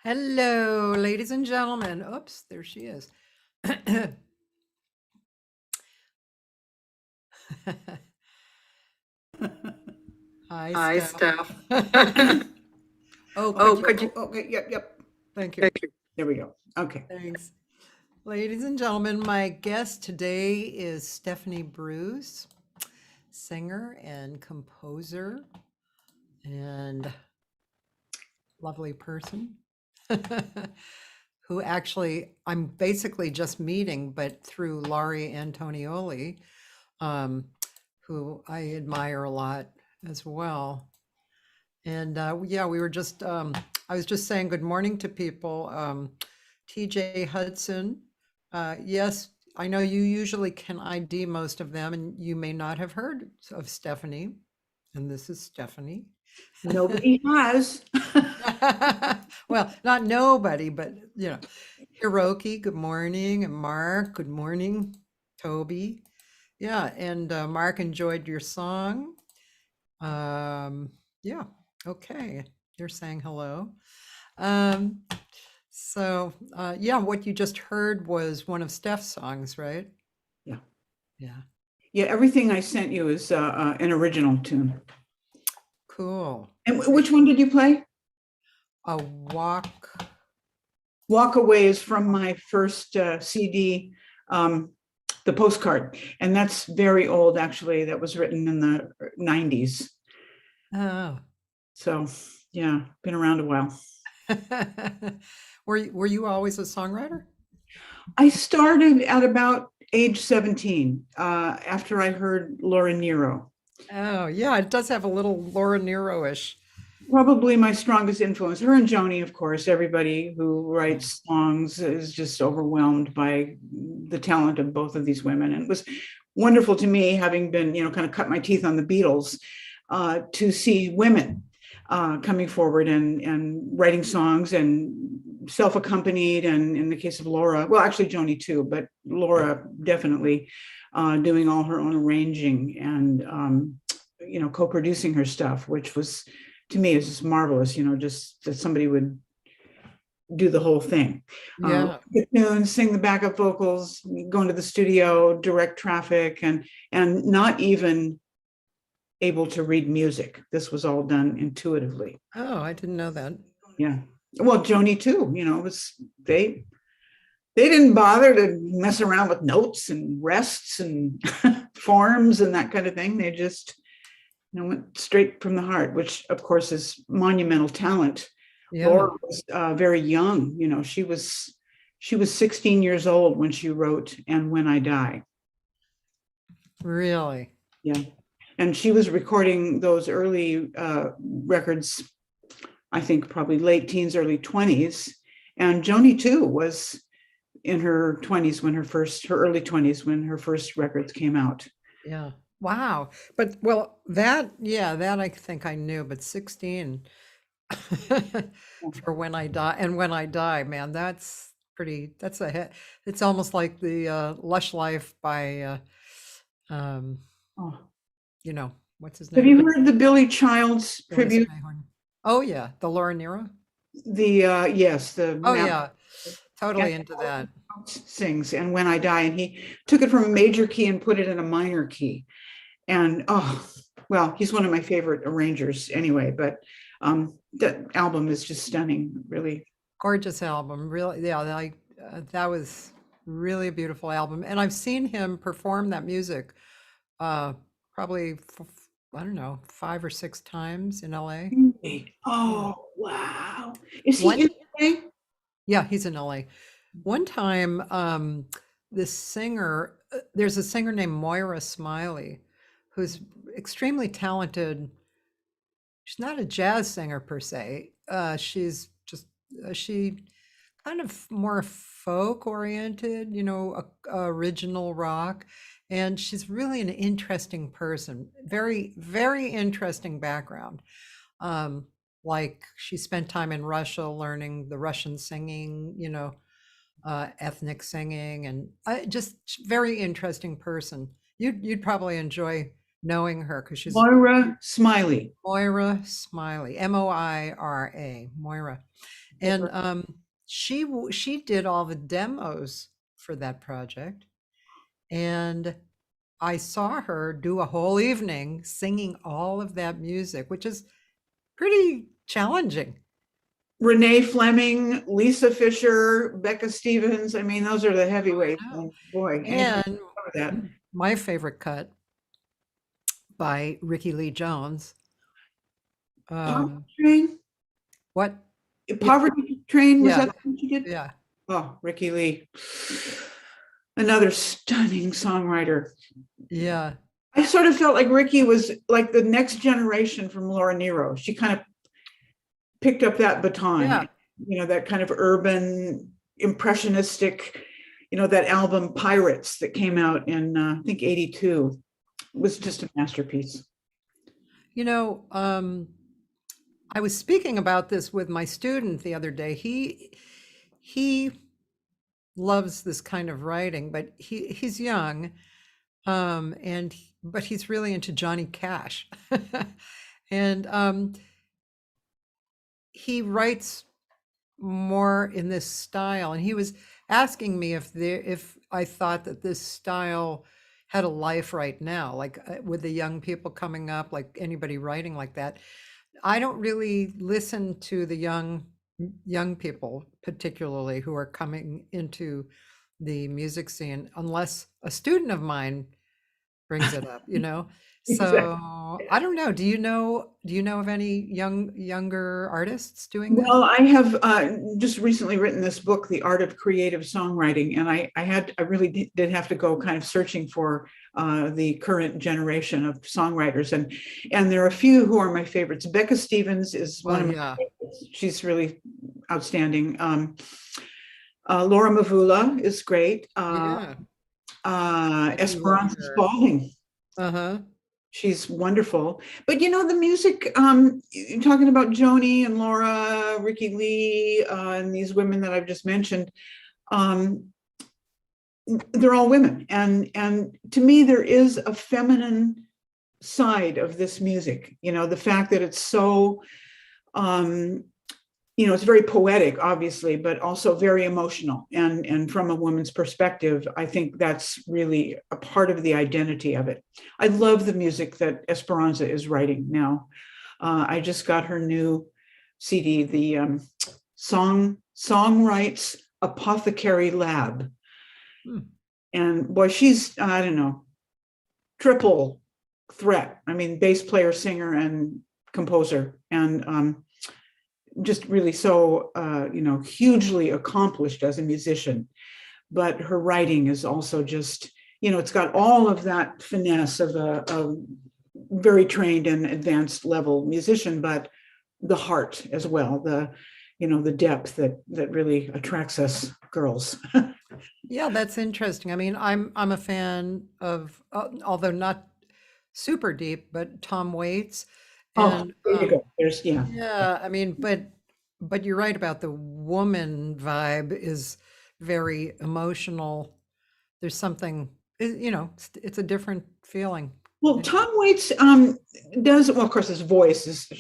Hello, ladies and gentlemen. Oops, there she is. Hi, Hi, Steph. Steph. Could you? Okay, yep. Thank you. Thank you. There we go. Okay. Thanks. Ladies and gentlemen, my guest today is Stephanie Bruce, singer and composer and lovely person who actually I'm basically just meeting, but through Laurie Antonioli, who I admire a lot as well. And yeah, we were just, I was just saying good morning to people. TJ Hudson, yes, I know you usually can ID most of them, and you may not have heard of Stephanie. And this is Stephanie. Nobody has. Well, not nobody, but you know, Hiroki, good morning, and Mark, good morning, Toby. Yeah, and Mark enjoyed your song. Yeah, okay, you're saying hello. So yeah, what you just heard was one of Steph's songs, right? Yeah. Yeah. Yeah, everything I sent you is an original tune. Cool. And which one did you play? A walk. Walk Away is from my first CD, the postcard. And that's very old, actually. That was written in the 90s. Oh. So, yeah, been around a while. Were you always a songwriter? I started at about age 17, after I heard Laura Nyro. Oh, yeah, it does have a little Laura Nyro-ish. probably my strongest influence. Her and Joni, of course. Everybody who writes songs is just overwhelmed by the talent of both of these women. And it was wonderful to me, having been, kind of cut my teeth on the Beatles, to see women coming forward and writing songs and self-accompanied. And in the case of Laura, well, actually Joni too, but Laura definitely doing all her own arranging and, co-producing her stuff, which was, to me, is just marvelous, just that somebody would do the whole thing. Yeah. Tunes, sing the backup vocals, go into the studio, direct traffic, and not even able to read music. This was all done intuitively. Oh, I didn't know that. Yeah. Well, Joni too, it was, they didn't bother to mess around with notes and rests and forms and that kind of thing. They just, went straight from the heart, which of course is monumental talent. Yeah. Laura was very young. She was 16 years old when she wrote "And When I Die." Really? Yeah, and she was recording those early records, I think probably late teens, early 20s. And Joni too was in her 20s when her early 20s when her first records came out. Yeah. Wow. But that I think I knew, but 16 for When I Die. And When I Die, man, that's a hit. It's almost like the Lush Life by what's his name? Have you heard the Billy Childs Billy tribute? Strayhorn. Oh yeah, the Laura Nyro. Yes, the Oh yeah, totally into that. Sings "And When I Die," and he took it from a major key and put it in a minor key. And he's one of my favorite arrangers anyway, but that album is just stunning, really. Gorgeous album, really. Yeah, that was really a beautiful album. And I've seen him perform that music probably, I don't know, 5 or 6 times in LA. Oh, wow. Is he in LA? Yeah, he's in LA. One time, there's a singer named Moira Smiley, who's extremely talented. She's not a jazz singer per se. She's just, she kind of more folk oriented, original rock. And she's really an interesting person, very, very interesting background. Like she spent time in Russia learning the Russian singing, ethnic singing, and just very interesting person. You'd probably enjoy knowing her because she's Moira Smiley. Moira Smiley, Moira, Moira, and she did all the demos for that project, and I saw her do a whole evening singing all of that music, which is pretty challenging. Renee Fleming, Lisa Fisher, Becca Stevens. I mean, those are the heavyweights. Oh, boy. And that. My favorite cut by Ricky Lee Jones. Poverty Train? What? Poverty Train, was Yeah. that what you did? Yeah. Oh, Ricky Lee. Another stunning songwriter. Yeah. I sort of felt like Ricky was like the next generation from Laura Nyro. She kind of picked up that baton, that kind of urban, impressionistic, that album Pirates that came out in, I think, 82 was just a masterpiece. I was speaking about this with my student the other day. He loves this kind of writing, but he's young, but he's really into Johnny Cash. And he writes more in this style, and he was asking me if I thought that this style had a life right now, like with the young people coming up, like anybody writing like that. I don't really listen to the young people, particularly who are coming into the music scene, unless a student of mine brings it up, you know? Exactly. So I don't know. Do you know of any younger artists doing this? Well, I have just recently written this book, The Art of Creative Songwriting, and I really did have to go kind of searching for the current generation of songwriters, and there are a few who are my favorites. Becca Stevens is one Well, of my yeah. favorites. She's really outstanding. Laura Mavula is great. Yeah. I do love Esperanza her. Spalding. Uh-huh. She's wonderful. But the music, you're talking about Joni and Laura, Ricky Lee, and these women that I've just mentioned, um, they're all women. And to me, there is a feminine side of this music, the fact that it's so, it's very poetic, obviously, but also very emotional. And from a woman's perspective, I think that's really a part of the identity of it. I love the music that Esperanza is writing now. I just got her new CD, the Songwrites Apothecary Lab. Hmm. And boy, she's, I don't know, triple threat. I mean, bass player, singer, and composer. And just really so, hugely accomplished as a musician. But her writing is also just, it's got all of that finesse of a very trained and advanced level musician, but the heart as well, the depth that really attracts us girls. Yeah, that's interesting. I mean, I'm a fan of, although not super deep, but Tom Waits. Oh, And there you go. Yeah. yeah, I mean, but you're right about the woman vibe is very emotional. There's something, it's a different feeling. Well, Tom Waits does, well, of course, his voice is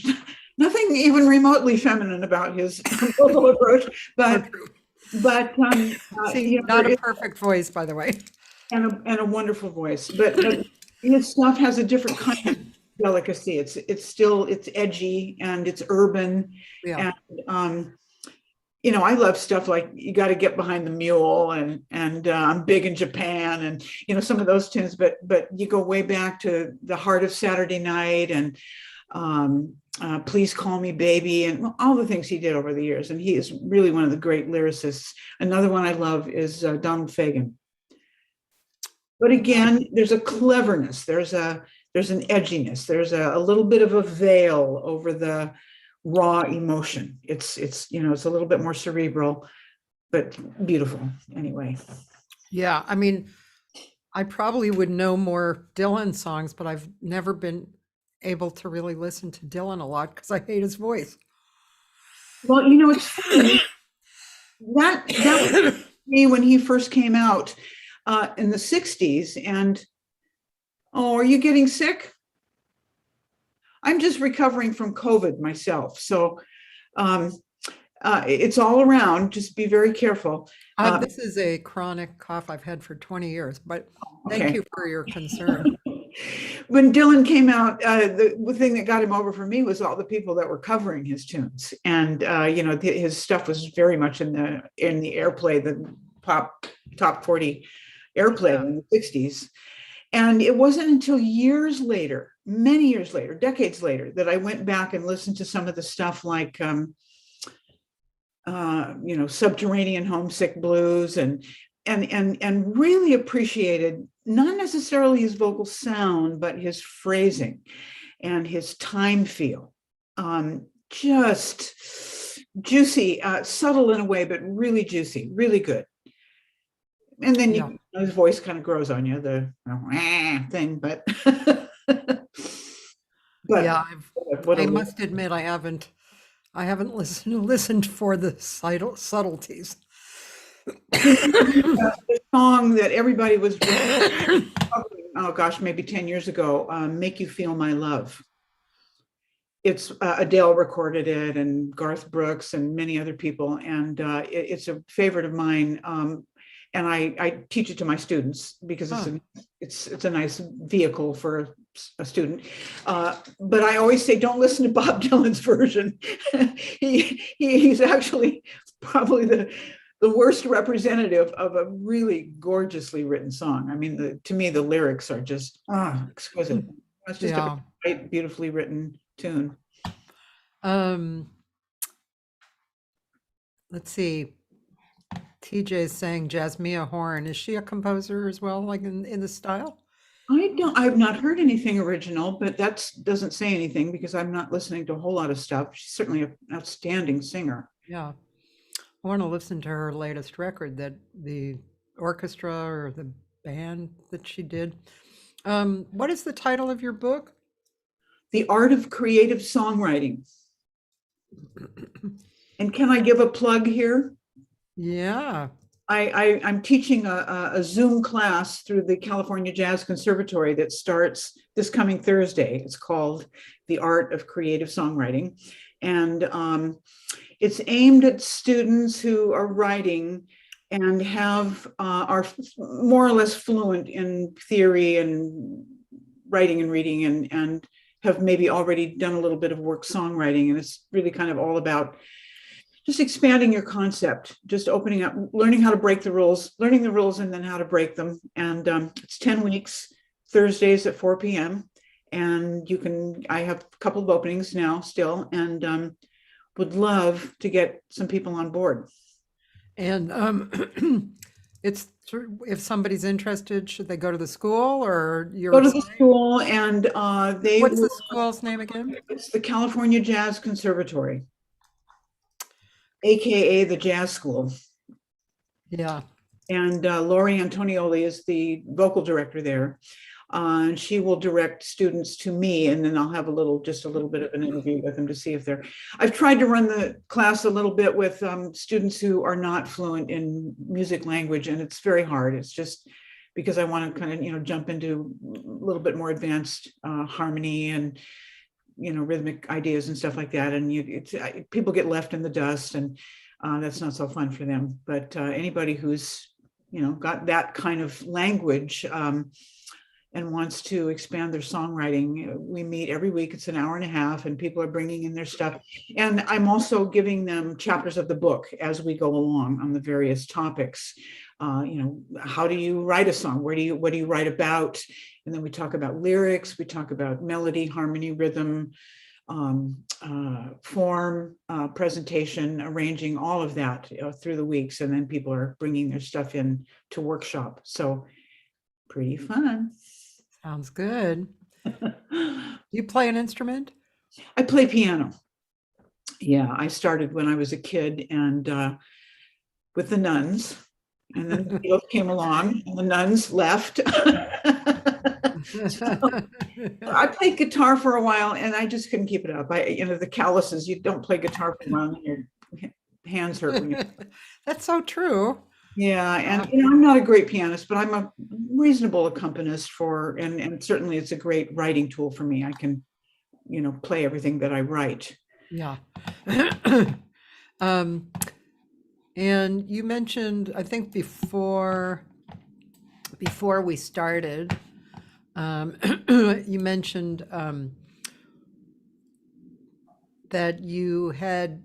nothing even remotely feminine about his vocal approach, but See, not a perfect voice, by the way. and a wonderful voice, but his stuff has a different kind of delicacy. It's edgy and it's urban. Yeah. And I love stuff like You Got to Get Behind the Mule and I'm Big in Japan and some of those tunes, but you go way back to The Heart of Saturday Night and Please Call Me Baby and all the things he did over the years. And he is really one of the great lyricists. Another one I love is Donald Fagen. But again, there's a cleverness, there's an edginess, there's a little bit of a veil over the raw emotion. It's a little bit more cerebral, but beautiful anyway. Yeah, I mean, I probably would know more Dylan songs, but I've never been able to really listen to Dylan a lot because I hate his voice. Well, it's funny. That was me when he first came out in the 60s. And, oh, are you getting sick? I'm just recovering from COVID myself. So it's all around. Just be very careful. This is a chronic cough I've had for 20 years, but thank Okay. you for your concern. When Dylan came out, the thing that got him over for me was all the people that were covering his tunes. And, his stuff was very much in the airplay, the top 40 airplay in the 60s. And it wasn't until years later, many years later, decades later, that I went back and listened to some of the stuff like, Subterranean Homesick Blues and really appreciated not necessarily his vocal sound, but his phrasing and his time feel. Just juicy, subtle in a way, but really juicy, really good. And then his voice kind of grows on you, the thing, but Yeah, I must admit I haven't listened for the subtleties. The song that everybody was oh gosh, maybe 10 years ago, Make You Feel My Love. It's Adele recorded it and Garth Brooks and many other people. And it's a favorite of mine. And I teach it to my students because it's a nice vehicle for a student. But I always say, don't listen to Bob Dylan's version. He's actually probably the worst representative of a really gorgeously written song. I mean, to me, the lyrics are just exquisite. It's just Yeah. a great, beautifully written tune. Let's see. TJ is saying Jasmia Horn. Is she a composer as well, like in the style? I've not heard anything original, but that doesn't say anything because I'm not listening to a whole lot of stuff. She's certainly an outstanding singer. Yeah. I want to listen to her latest record, that the orchestra or the band that she did. What is the title of your book? The Art of Creative Songwriting. And can I give a plug here? Yeah. I'm teaching a Zoom class through the California Jazz Conservatory that starts this coming Thursday. It's called The Art of Creative Songwriting. And it's aimed at students who are writing and are more or less fluent in theory and writing and reading and have maybe already done a little bit of work songwriting. And it's really kind of all about just expanding your concept, just opening up, learning how to break the rules, learning the rules and then how to break them. And it's 10 weeks, Thursdays at 4 p.m. And I have a couple of openings now still, and would love to get some people on board. And it's, if somebody's interested, should they go to the school or Go to the school and what's the school's name again? It's the California Jazz Conservatory, AKA the Jazz School. Yeah. And Lori Antonioli is the vocal director there. And she will direct students to me, and then I'll have just a little bit of an interview with them to see if I've tried to run the class a little bit with students who are not fluent in music language, and it's very hard. It's just because I want to kind of, jump into a little bit more advanced harmony and, rhythmic ideas and stuff like that. And people get left in the dust, and that's not so fun for them. But anybody who's, got that kind of language, and wants to expand their songwriting, we meet every week. It's an hour and a half, and people are bringing in their stuff. And I'm also giving them chapters of the book as we go along on the various topics. How do you write a song? What do you write about? And then we talk about lyrics, we talk about melody, harmony, rhythm, form, presentation, arranging, all of that through the weeks. And then people are bringing their stuff in to workshop. So pretty fun. Sounds good. You play an instrument? I play piano. Yeah, I started when I was a kid and with the nuns, and then the Beatles came along and the nuns left. So, I played guitar for a while and I just couldn't keep it up. The calluses, you don't play guitar for a while and your hands hurt. That's so true. Yeah, and I'm not a great pianist, but I'm a reasonable accompanist and certainly it's a great writing tool for me. I can, play everything that I write. Yeah. And you mentioned, I think before we started, you mentioned that you had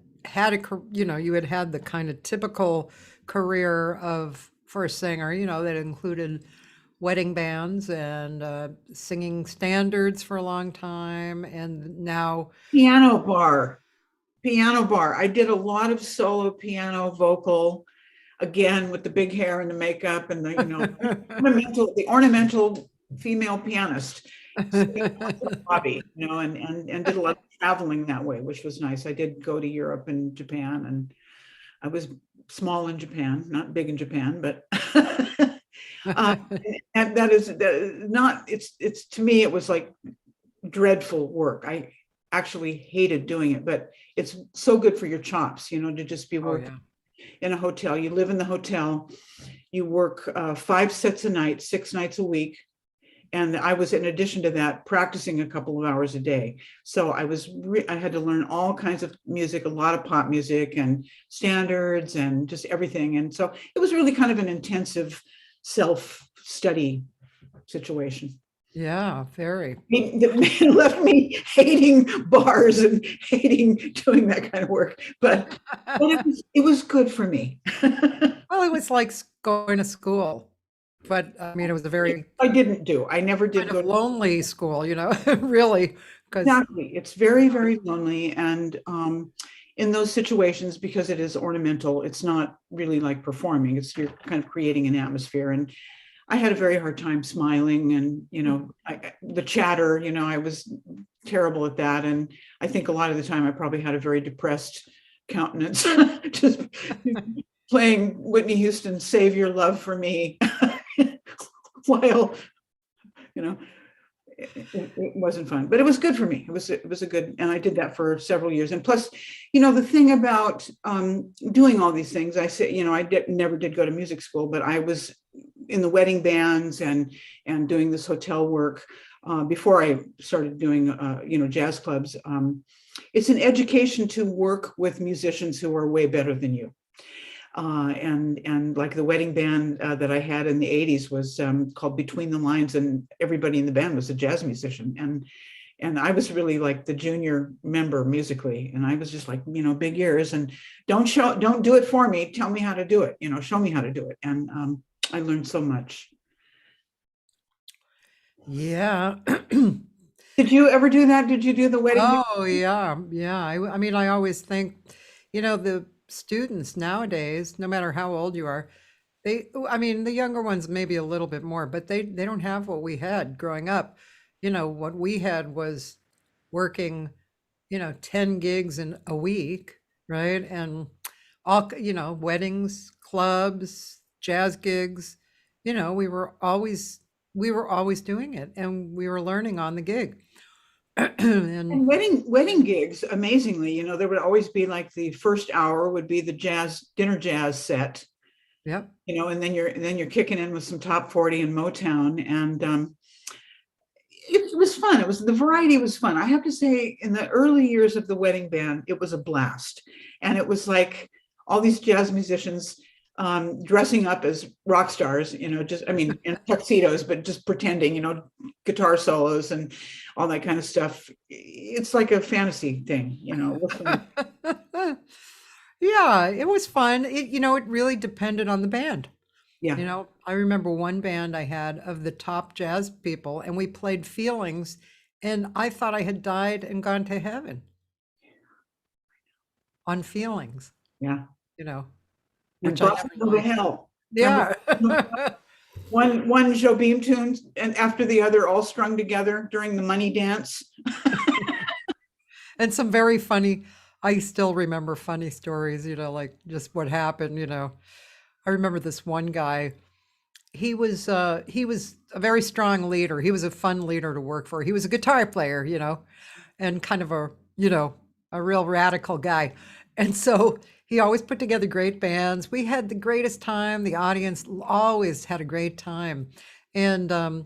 the kind of typical career for a singer, that included wedding bands and singing standards for a long time, and now piano bar. I did a lot of solo piano vocal, again with the big hair and the makeup and the ornamental female pianist hobby, and did a lot of traveling that way, which was nice. I did go to Europe and Japan, and I was small in Japan, not big in Japan, but and that is not, it's to me, it was like dreadful work. I actually hated doing it, but it's so good for your chops, to just be working in a hotel. You live in the hotel, you work 5 sets a night, 6 nights a week. And I was, in addition to that, practicing a couple of hours a day. So I had to learn all kinds of music, a lot of pop music and standards and just everything. And so it was really kind of an intensive self-study situation. Yeah, very. That left me hating bars and hating doing that kind of work. But it was good for me. Well, it was like going to school, but I mean, it was a very I didn't do. I never did kind go of to lonely school, really, because exactly. It's very, very lonely. And in those situations, because it is ornamental, it's not really like performing. It's you're kind of creating an atmosphere. And I had a very hard time smiling, and the chatter. I was terrible at that, and I think a lot of the time I probably had a very depressed countenance, just playing Whitney Houston's "Save Your Love for Me," while it wasn't fun, but it was good for me. It was a good, and I did that for several years. And plus, the thing about doing all these things, I say, never did go to music school, but I was in the wedding bands and doing this hotel work before I started doing jazz clubs. It's an education to work with musicians who are way better than you. And like the wedding band that I had in the 80s was called Between the Lines, and everybody in the band was a jazz musician. And I was really like the junior member musically. And I was just like, big ears, and don't do it for me. Tell me how to do it, show me how to do it. And I learned so much. yeah. Did you ever do that? Did you do the wedding? Oh, yeah, yeah. I mean, I always think, the students nowadays, no matter how old you are, I mean, the younger ones maybe a little bit more, but they don't have what we had growing up. What we had was working, 10 gigs in a week, right? And all, weddings, clubs, jazz gigs, we were always doing it, and we were learning on the gig. And wedding gigs, amazingly, there would always be like the first hour would be the dinner jazz set. Yep. And then you're kicking in with some top 40 and Motown, and it was fun. The variety was fun. I have to say, in the early years of the wedding band, it was a blast. And it was like all these jazz musicians dressing up as rock stars, in tuxedos, but just pretending, guitar solos and all that kind of stuff. It's like a fantasy thing, Yeah, it was fun. It really depended on the band. Yeah. I remember one band I had of the top jazz people, and we played Feelings, and I thought I had died and gone to heaven on Feelings, Yeah. which And I brought never them to liked. hell. Yeah. One Jobim tune and after the other, all strung together during the money dance. And some very funny, I still remember funny stories, like just what happened, I remember this one guy, he was a very strong leader. He was a fun leader to work for. He was a guitar player, and kind of a real radical guy. And so he always put together great bands. We had the greatest time. The audience always had a great time. And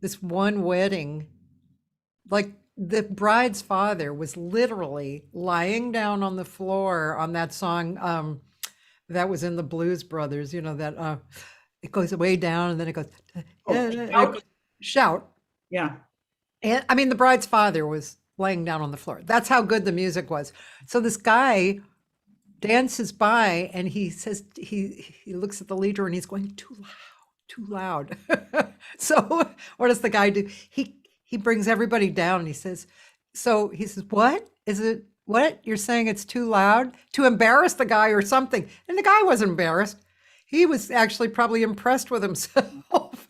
this one wedding, like the bride's father was literally lying down on the floor on that song that was in the Blues Brothers, that it goes way down and then it goes, shout. Yeah. And I mean, the bride's father was laying down on the floor. That's how good the music was. So this guy dances by and he says, he looks at the leader and he's going, too loud. So what does the guy do? He brings everybody down and he says, what is it? What? You're saying it's too loud? To embarrass the guy or something. And the guy wasn't embarrassed. He was actually probably impressed with himself.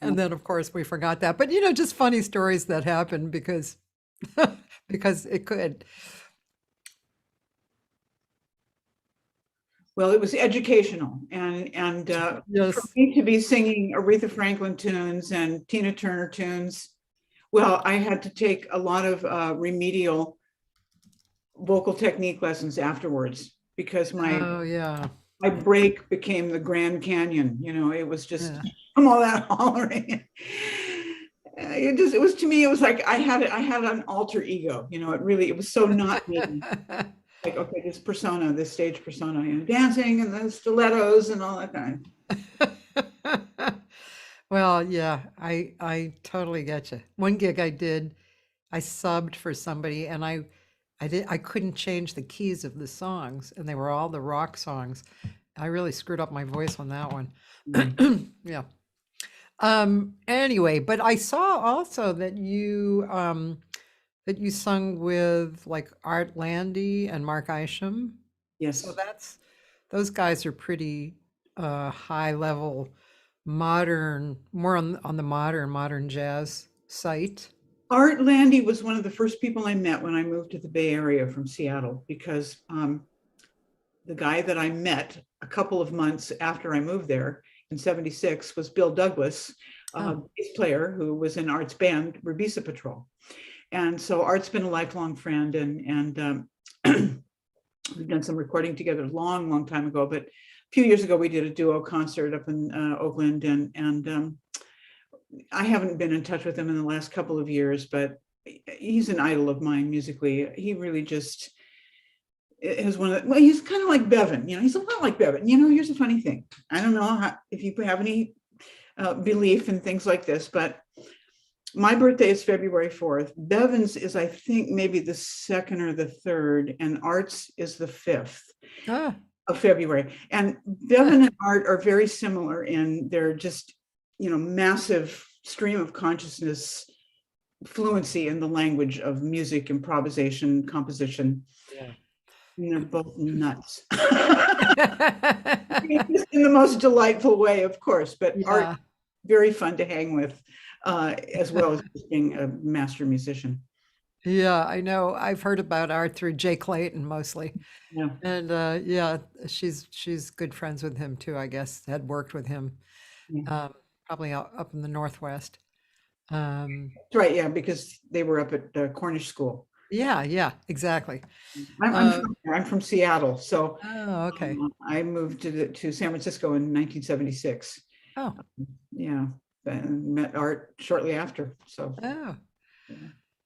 And then, of course, we forgot that. But, just funny stories that happen because it could. Well, it was educational, and Yes. for me to be singing Aretha Franklin tunes and Tina Turner tunes, well, I had to take a lot of remedial vocal technique lessons afterwards because my break became the Grand Canyon. It was just I'm all that hollering. It was, to me, it was like I had an alter ego. It was so not me. Like, okay, this persona, this stage persona, dancing and the stilettos and all that kind. Well, yeah, I totally get you. One gig I did, I subbed for somebody, and I couldn't change the keys of the songs, and they were all the rock songs. I really screwed up my voice on that one. Mm. Yeah. Anyway, but I saw also that you sung with like Art Lande and Mark Isham. So Yes. that's those guys are pretty high level modern, more on the modern jazz site. Art Lande was one of the first people I met when I moved to the Bay Area from Seattle, because the guy that I met a couple of months after I moved there in '76 was Bill Douglas, Oh, bass player who was in Art's band, Rubisa Patrol. And so Art's been a lifelong friend, and we've done some recording together a long, long time ago. But a few years ago, we did a duo concert up in Oakland, and I haven't been in touch with him in the last couple of years, but he's an idol of mine musically. He really just is one of the, well, he's kind of like Bevan, he's a lot like Bevan. Here's a funny thing. I don't know if you have any belief in things like this, but my birthday is February 4th. Bevan's is, I think, maybe the 2nd or the 3rd, and Art's is the 5th ah, of February. And Bevan and Art are very similar in their just, massive stream of consciousness, fluency in the language of music, improvisation, composition. yeah. And they're both nuts. In the most delightful way, of course, but Art, Yeah. very fun to hang with, as well as being a master musician. Yeah, I know. I've heard about Art through Jay Clayton mostly. Yeah. And yeah, she's good friends with him too, I guess. Had worked with him Yeah. probably up in the Northwest. Um, Right, yeah, because they were up at Cornish School. yeah, exactly. I'm from Seattle, so Oh, okay. I moved to San Francisco in 1976. Oh, Yeah, and met Art shortly after. So oh, yeah.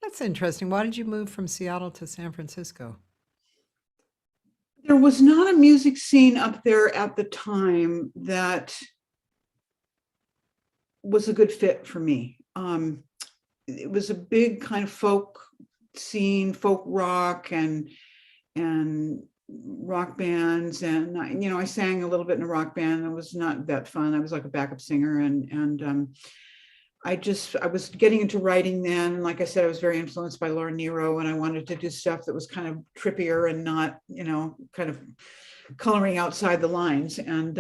that's interesting. Why did you move from Seattle to San Francisco? There was not a music scene up there at the time that was a good fit for me. It was a big kind of folk scene, folk rock and rock bands, and I sang a little bit in a rock band. It was not that fun. I was like a backup singer, and I was getting into writing then. And like I said, I was very influenced by Laura Nyro, and I wanted to do stuff that was kind of trippier and not, kind of coloring outside the lines. And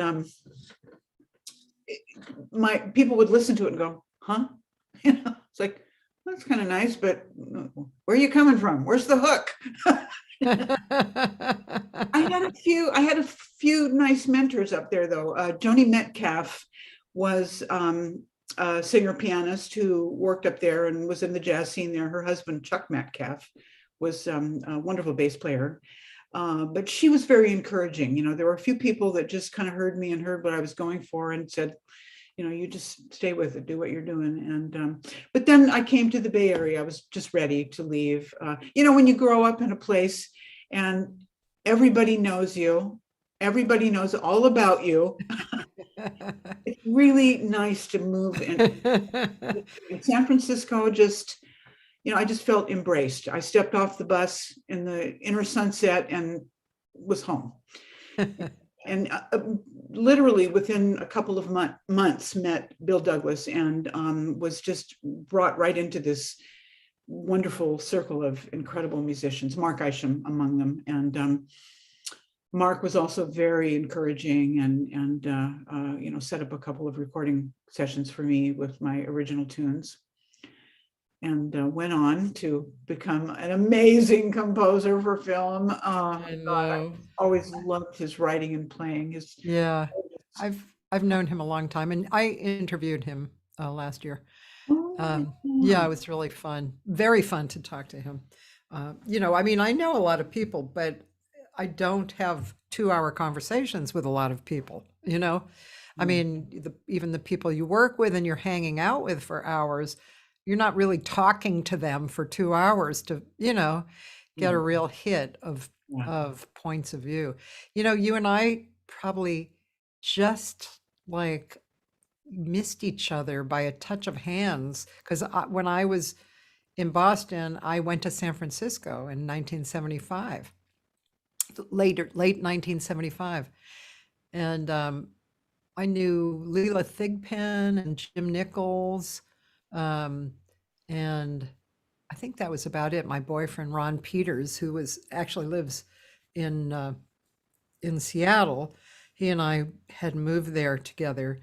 my people would listen to it and go, huh? It's like, that's kind of nice, but where are you coming from? Where's the hook? I had a few nice mentors up there, though. Joni Metcalf was a singer pianist who worked up there and was in the jazz scene there. Her husband, Chuck Metcalf, was a wonderful bass player. But she was very encouraging. There were a few people that just kind of heard me and heard what I was going for and said, you just stay with it, do what you're doing. And but then I came to the Bay Area. I was just ready to leave. When you grow up in a place and everybody knows you, everybody knows all about you, it's really nice to move in San Francisco. Just, I just felt embraced. I stepped off the bus in the inner sunset and was home. And literally within a couple of months met Bill Douglas, and was just brought right into this wonderful circle of incredible musicians, Mark Isham among them. And Mark was also very encouraging, and set up a couple of recording sessions for me with my original tunes, and went on to become an amazing composer for film. I know. I always loved his writing and playing. Yeah, I've known him a long time, and I interviewed him last year. Yeah, it was really fun, very fun to talk to him. I mean, I know a lot of people, but I don't have 2-hour conversations with a lot of people. I mean, even the people you work with and you're hanging out with for hours, you're not really talking to them for 2 hours to, get a real hit of points of view. You and I probably just like missed each other by a touch of hands. Because when I was in Boston, I went to San Francisco in 1975, late 1975. And I knew Leela Thigpen and Jim Nichols. And I think that was about it. My boyfriend, Ron Peters, who actually lives in Seattle, he and I had moved there together.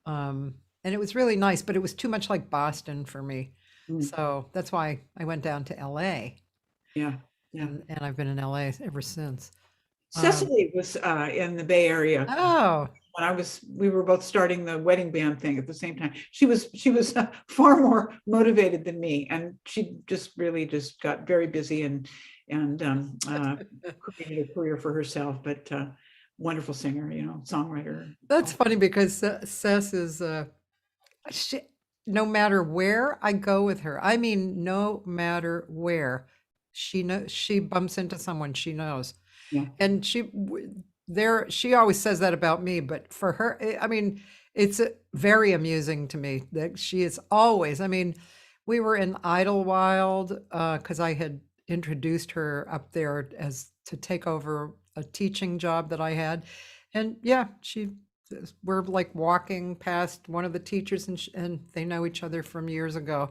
And it was really nice, but it was too much like Boston for me. So that's why I went down to LA. Yeah. Yeah. And I've been in LA ever since. Cecily was in the Bay Area Oh, when we were both starting the wedding band thing at the same time. She was far more motivated than me, and she just really just got very busy and created a career for herself. But wonderful singer, songwriter. that's funny because Cess is no matter where I go with her. I mean, no matter where she bumps into someone she knows. Yeah. And she always says that about me, but for her, I mean, it's very amusing to me that she is always, I mean, we were in Idlewild because I had introduced her up there to take over a teaching job that I had. And yeah, we're like walking past one of the teachers and they know each other from years ago.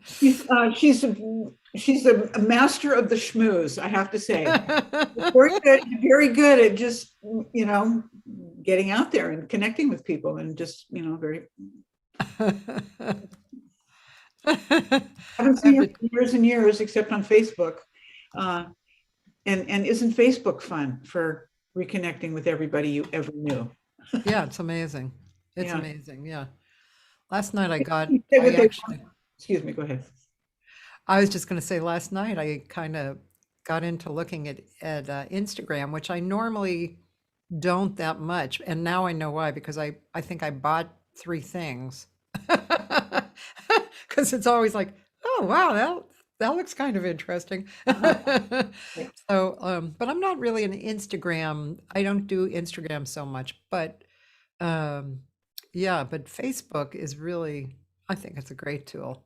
She's a master of the schmooze, I have to say. Very good at just, getting out there and connecting with people and just, very. I haven't seen her for years and years, except on Facebook. And isn't Facebook fun for reconnecting with everybody you ever knew? Yeah, it's amazing. It's amazing. Yeah. Last night excuse me, go ahead. I was just going to say last night I kind of got into looking at Instagram, which I normally don't that much. And now I know why, because I think I bought 3 things. Because it's always like, oh, wow, that looks kind of interesting. So, but I'm not really an Instagram. I don't do Instagram so much, but yeah, but Facebook is really, I think it's a great tool.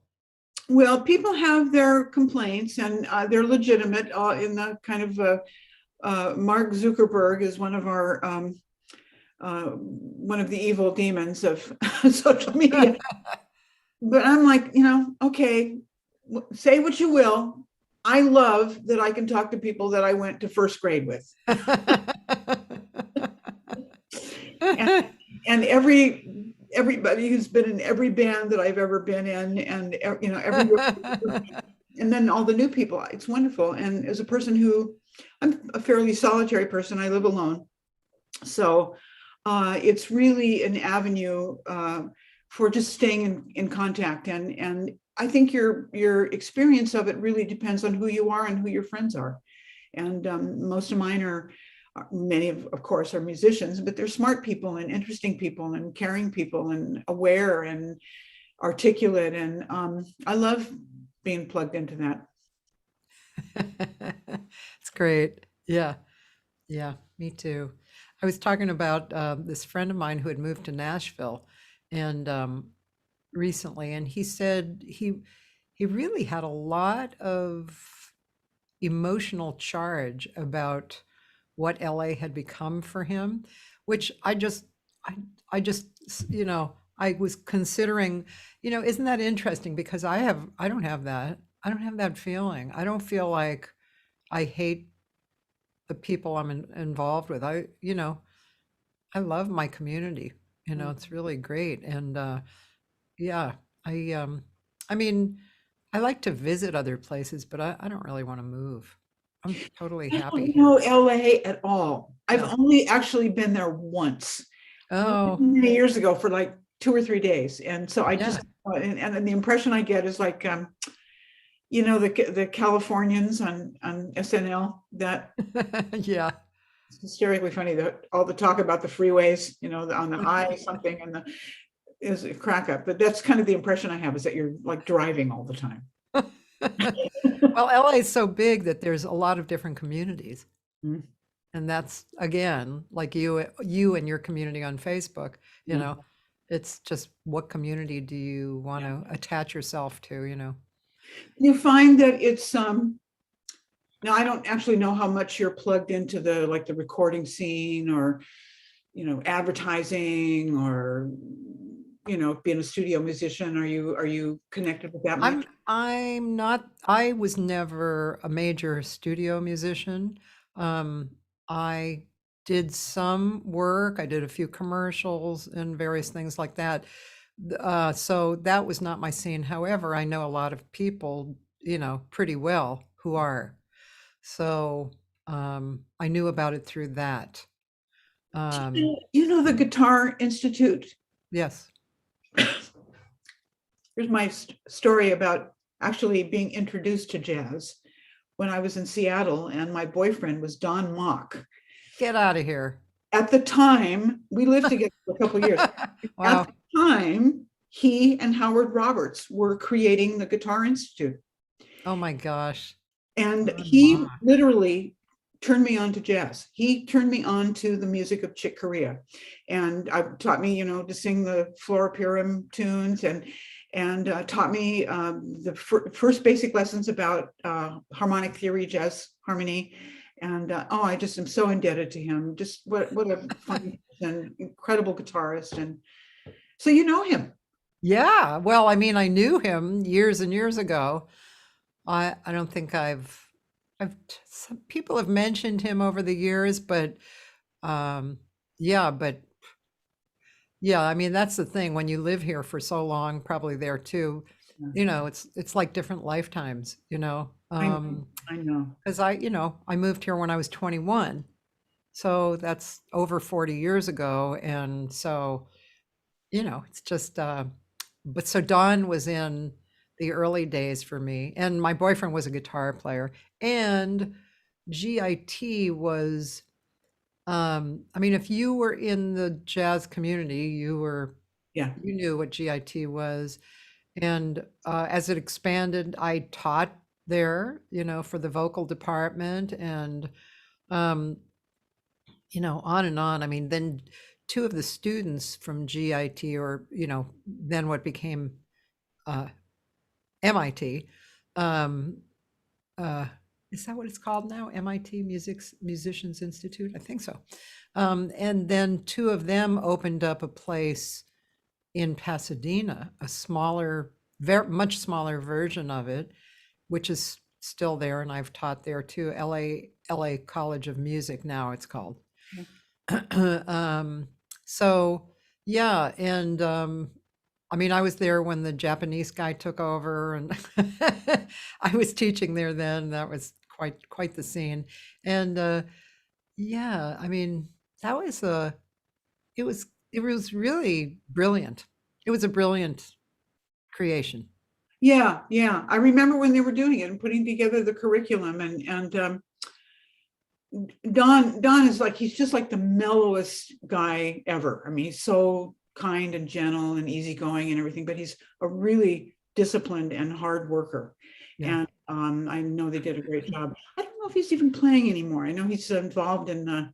Well, people have their complaints and they're legitimate in the kind of, Mark Zuckerberg is one of our, one of the evil demons of social media. But I'm like, okay, say what you will. I love that I can talk to people that I went to first grade with. And everybody who's been in every band that I've ever been in, and and then all the new people, it's wonderful. And as a person I'm a fairly solitary person, I live alone, so it's really an avenue for just staying in contact. And I think your experience of it really depends on who you are and who your friends are. And most of mine many of course are musicians, but they're smart people and interesting people and caring people and aware and articulate. And I love being plugged into that. It's great. Yeah. Yeah, me too. I was talking about this friend of mine who had moved to Nashville and recently, and he said he really had a lot of emotional charge about what LA had become for him, which I just, I was considering, isn't that interesting? Because I don't have that. I don't have that feeling. I don't feel like I hate the people I'm involved with. I love my community. It's really great. And yeah, I mean, I like to visit other places, but I don't really want to move. I'm totally happy. I don't know LA at all. I've only actually been there once. Oh, many years ago for like 2 or 3 days. And so I just, and the impression I get is like, the Californians on SNL, that yeah. it's hysterically funny, that all the talk about the freeways, on the I something and is a crack up. But that's kind of the impression I have, is that you're like driving all the time. Well, LA is so big that there's a lot of different communities. Mm. And that's, again, like you and your community on Facebook, you Yeah. know, it's just what community do you want to attach yourself to, you know? You find that it's now I don't actually know how much you're plugged into the like the recording scene or advertising or being a studio musician. Are you connected with that much? I'm not, I was never a major studio musician. I did some work, I did a few commercials and various things like that. So that was not my scene. However, I know a lot of people, pretty well who are. So I knew about it through that. The Guitar Institute. Yes. Here's my story about actually being introduced to jazz when I was in Seattle, and my boyfriend was Don Mock. Get out of here. At the time, we lived together for a couple of years. Wow. At the time, he and Howard Roberts were creating the Guitar Institute. Oh my gosh. And Don he Mock. literally turned me on to jazz. He turned me on to the music of Chick Corea. And taught me, to sing the Flora Purim tunes and taught me the first basic lessons about harmonic theory, jazz harmony. And I just am so indebted to him. Just what a fun and incredible guitarist. And so you know him. Yeah. Well, I mean, I knew him years and years ago. I don't think some people have mentioned him over the years, but yeah, I mean, that's the thing. When you live here for so long, probably there too, it's like different lifetimes, I know. because I moved here when I was 21. So that's over 40 years ago. And so, it's just, but so Don was in the early days for me, and my boyfriend was a guitar player, and GIT was, I mean, if you were in the jazz community, you knew what GIT was. And as it expanded, I taught there, for the vocal department and, on and on. I mean, then two of the students from GIT, or, then what became MIT, is that what it's called now? MIT Musicians Institute? I think so. And then two of them opened up a place in Pasadena, a smaller, much smaller version of it, which is still there, and I've taught there too. LA College of Music now it's called. So yeah, and I mean, I was there when the Japanese guy took over, and I was teaching there then. That was quite the scene. And yeah, I mean, that was it was really brilliant. It was a brilliant creation. Yeah. I remember when they were doing it and putting together the curriculum, and Don is like, he's just like the mellowest guy ever. I mean, he's so kind and gentle and easygoing and everything, but he's a really disciplined and hard worker. Yeah. And I know they did a great job. I don't know if he's even playing anymore. I know he's involved in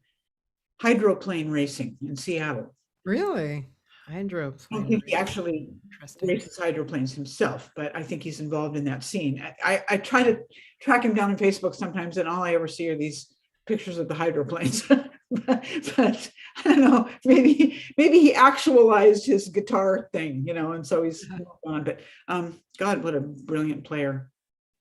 hydroplane racing in Seattle. Really? I don't think he actually Interesting. races hydroplanes himself, but I think he's involved in that scene. I try to track him down on Facebook sometimes, and all I ever see are these pictures of the hydroplanes. but I don't know, maybe he actualized his guitar thing, and so he's on. But God, what a brilliant player.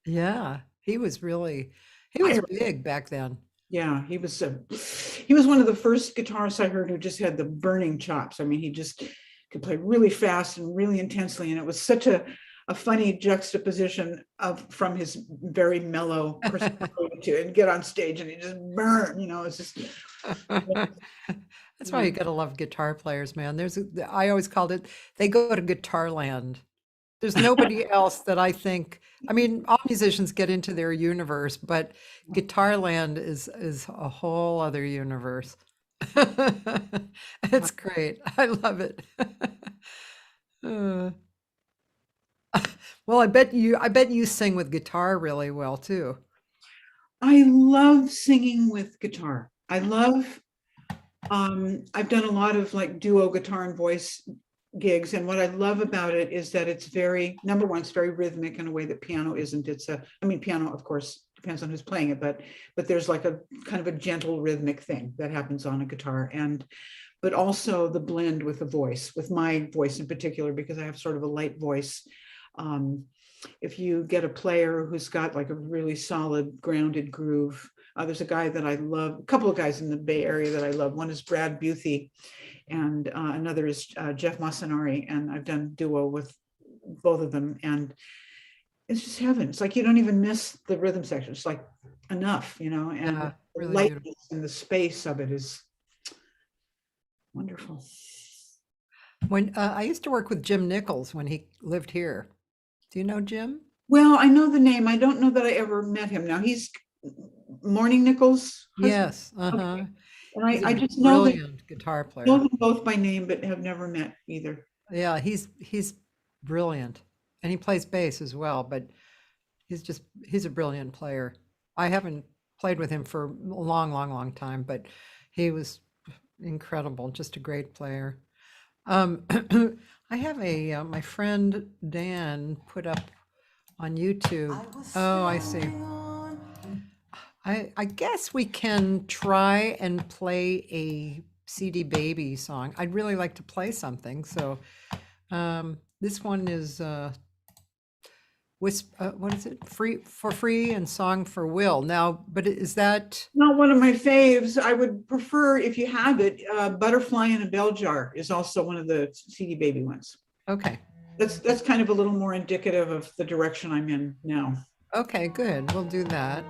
Yeah, he was big back then. Yeah, he was one of the first guitarists I heard who just had the burning chops. I mean, he just could play really fast and really intensely, and it was such a funny juxtaposition from his very mellow personality to and get on stage and he just burn. It's just. That's why you gotta love guitar players, man. I always called it, they go to guitar land. There's nobody else that I think. I mean, all musicians get into their universe, but guitar land is a whole other universe. It's great. I love it. Well, I bet you sing with guitar really well too. I love singing with guitar. I love, I've done a lot of like duo guitar and voice gigs. And what I love about it is that it's number one, it's very rhythmic in a way that piano isn't. Piano, of course, depends on who's playing it, but there's like a kind of a gentle rhythmic thing that happens on a guitar. But also the blend with the voice, with my voice in particular, because I have sort of a light voice. If you get a player who's got like a really solid grounded groove, there's a guy that I love, a couple of guys in the Bay Area that I love. One is Brad Buthy, and another is Jeff Massanari, and I've done duo with both of them, and it's just heaven. It's like you don't even miss the rhythm section. It's like enough, and Yeah, the really lightness beautiful. and the space of it is wonderful. When I used to work with Jim Nichols when he lived here. Do you know Jim? Well, I know the name. I don't know that I ever met him. Now he's Morning Nichols' husband? Yes. Okay. And He's I a just know brilliant guitar player. them both by name, but have never met either. Yeah, he's brilliant, and he plays bass as well. But he's a brilliant player. I haven't played with him for a long, long, long time, but he was incredible. Just a great player. I have my friend Dan put up on YouTube. Oh, I see. I guess we can try and play a CD Baby song. I'd really like to play something. So this one is what is it? Free and Song for Will. Now, but is that Not one of my faves. I would prefer, if you have it, Butterfly in a Bell Jar is also one of the CD Baby ones. okay? That's kind of a little more indicative of the direction I'm in now. Okay, good. We'll do that.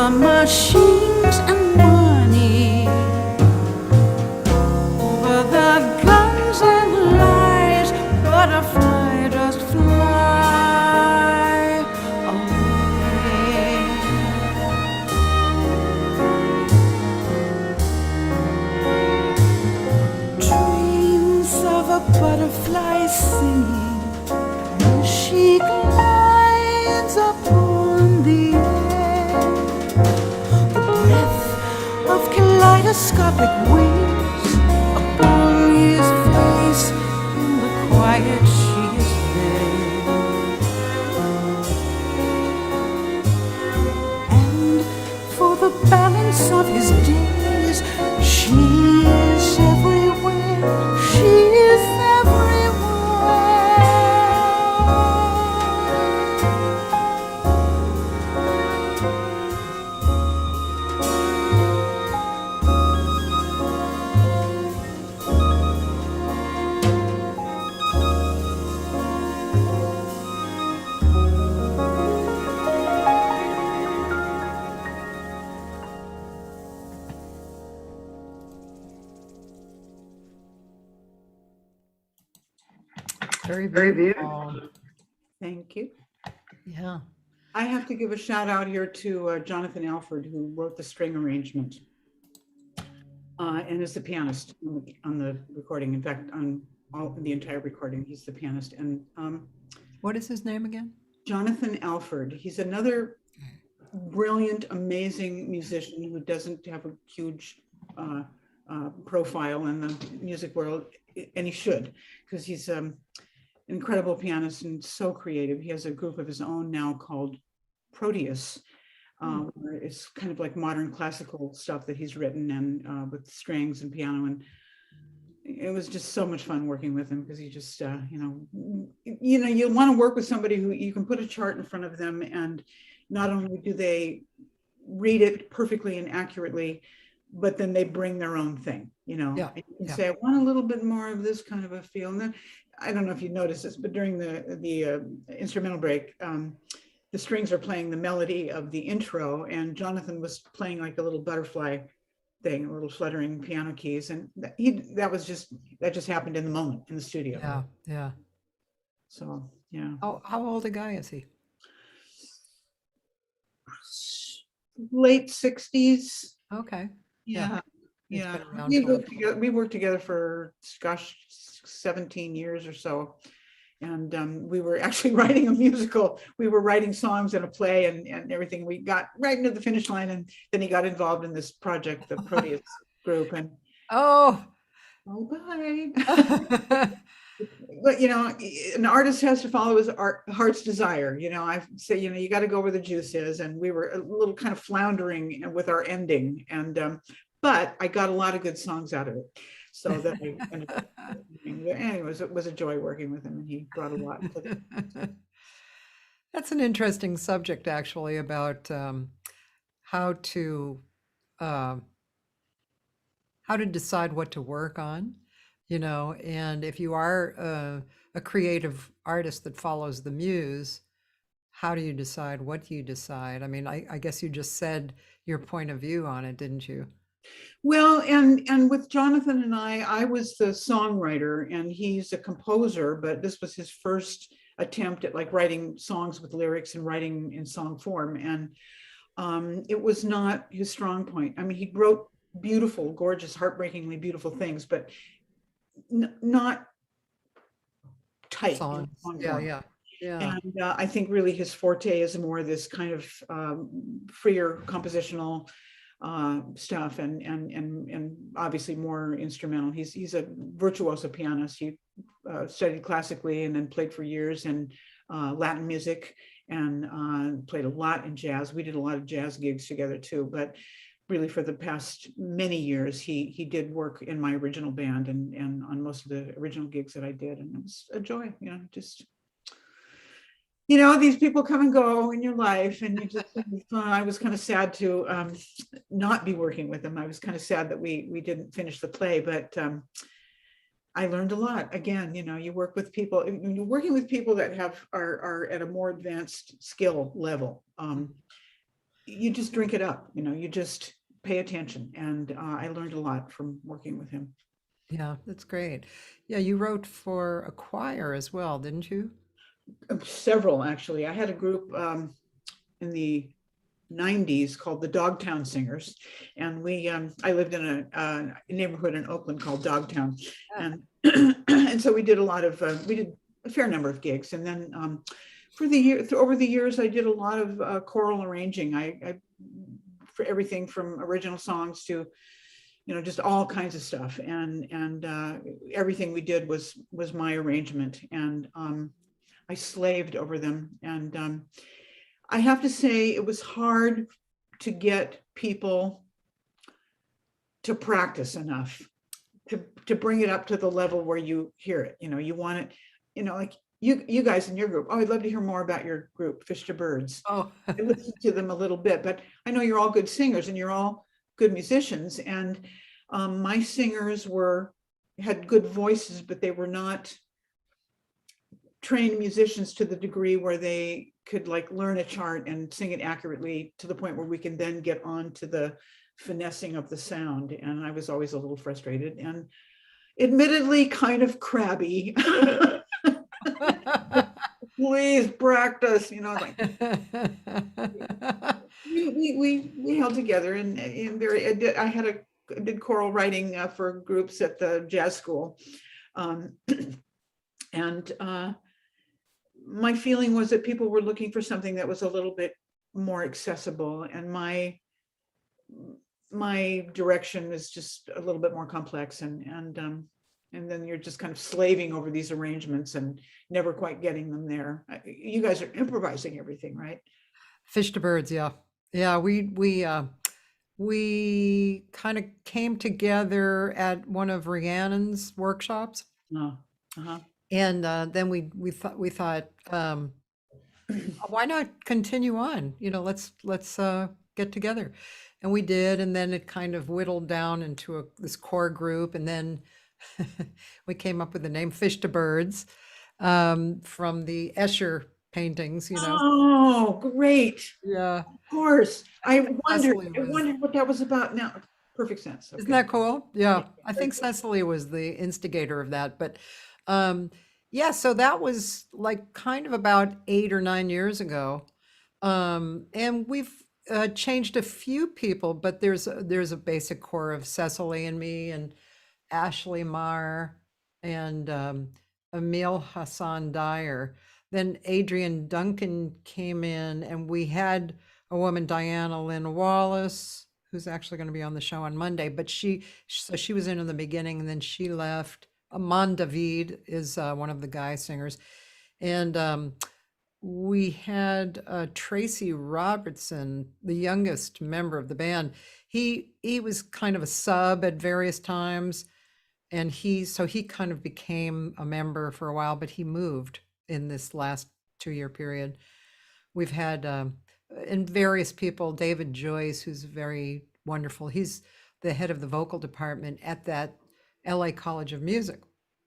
for machines and money, for the guns and lies, butterfly just fly away. Dreams of a butterfly singing as she glides upon the air. The breath of kaleidoscopic wings upon his face. In the quiet she is there. And for the balance of his days, she is everywhere. She is Very beautiful. Thank you. Yeah. I have to give a shout out here to Jonathan Alford, who wrote the string arrangement and is the pianist on the recording. In fact, on the entire recording, he's the pianist. And What is his name again? Jonathan Alford. He's another brilliant, amazing musician who doesn't have a huge profile in the music world, and he should, because he's incredible pianist and so creative. He has a group of his own now called Proteus. Where it's kind of like modern classical stuff that he's written, and with strings and piano. And it was just so much fun working with him, because he just, you want to work with somebody who you can put a chart in front of them, and not only do they read it perfectly and accurately, but then they bring their own thing, Yeah, and you can yeah. say, I want a little bit more of this kind of a feel. And then, I don't know if you noticed this, but during the instrumental break, the strings are playing the melody of the intro, and Jonathan was playing like a little butterfly thing, a little fluttering piano keys. And that just happened in the moment in the studio. Yeah, yeah. So, yeah. How old a guy is he? Late 60s. Okay. Yeah. He's Yeah. been around for a while. We worked together for, 17 years or so. And we were actually writing a musical. We were writing songs in a play and everything. We got right into the finish line, and then he got involved in this project, the Proteus group. And Oh. bye. But an artist has to follow his heart's desire. I say, you got to go where the juice is. And we were a little kind of floundering with our ending, and but I got a lot of good songs out of it. So that anyways, it was a joy working with him, and he brought a lot to the. That's an interesting subject, actually, about how to decide what to work on, and if you are a creative artist that follows the muse, how do you decide? What do you decide? I mean, I guess you just said your point of view on it, didn't you? Well, and with Jonathan and I was the songwriter, and he's a composer, but this was his first attempt at like writing songs with lyrics and writing in song form. And it was not his strong point. I mean, he wrote beautiful, gorgeous, heartbreakingly beautiful things, but not tight. Songs. Yeah. And I think really his forte is more this kind of freer compositional stuff, and obviously more instrumental. He's a virtuoso pianist. He studied classically and then played for years in Latin music, and played a lot in jazz. We did a lot of jazz gigs together too, but really for the past many years, he did work in my original band and on most of the original gigs that I did, and it was a joy. Just these people come and go in your life, and you just, I was kind of sad to not be working with them. I was kind of sad that we didn't finish the play, but I learned a lot. Again, you work with people, you're working with people that are at a more advanced skill level. you just drink it up, you just pay attention. And I learned a lot from working with him. Yeah, that's great. Yeah, you wrote for a choir as well, didn't you? Several, actually. I had a group in the 90s called the Dogtown Singers, and I lived in a neighborhood in Oakland called Dogtown, and and so we did a fair number of gigs. And then over the years, I did a lot of choral arranging. I for everything from original songs to just all kinds of stuff, and everything we did was my arrangement, and I slaved over them. And I have to say, it was hard to get people to practice enough to bring it up to the level where you hear it. You want it, like you guys in your group. Oh, I'd love to hear more about your group, Fish to Birds. Oh, I listened to them a little bit, but I know you're all good singers and you're all good musicians. And my singers had good voices, but they were not trained musicians to the degree where they could learn a chart and sing it accurately to the point where we can then get on to the finessing of the sound. And I was always a little frustrated and admittedly kind of crabby. Please practice, we held together, and I did choral writing for groups at the jazz school. And my feeling was that people were looking for something that was a little bit more accessible, and my direction is just a little bit more complex, and then you're just kind of slaving over these arrangements and never quite getting them there. You guys are improvising everything, right? Fish to Birds, yeah. Yeah, we kind of came together at one of Rhiannon's workshops. Oh, uh-huh. And then we thought, why not continue on? Let's get together, and we did. And then it kind of whittled down into this core group, and then we came up with the name Fish to Birds from the Escher paintings. Oh, great! Yeah, of course. I wondered was, what that was about. Now, perfect sense. Okay. Isn't that cool? Yeah, I think Cecily was the instigator of that, but. Yeah, so that was kind of about 8 or 9 years ago. And we've changed a few people, but there's a basic core of Cecily and me and Ashley Marr and Emil Hassan Dyer. Then Adrian Duncan came in, and we had a woman, Diana Lynn Wallace, who's actually going to be on the show on Monday, but she was in the beginning, and then she left. Amon David is one of the guy singers. And we had Tracy Robertson, the youngest member of the band. He was kind of a sub at various times, and he kind of became a member for a while, but he moved in this last 2-year period. We've had and various people, David Joyce, who's very wonderful. He's the head of the vocal department at that LA College of Music.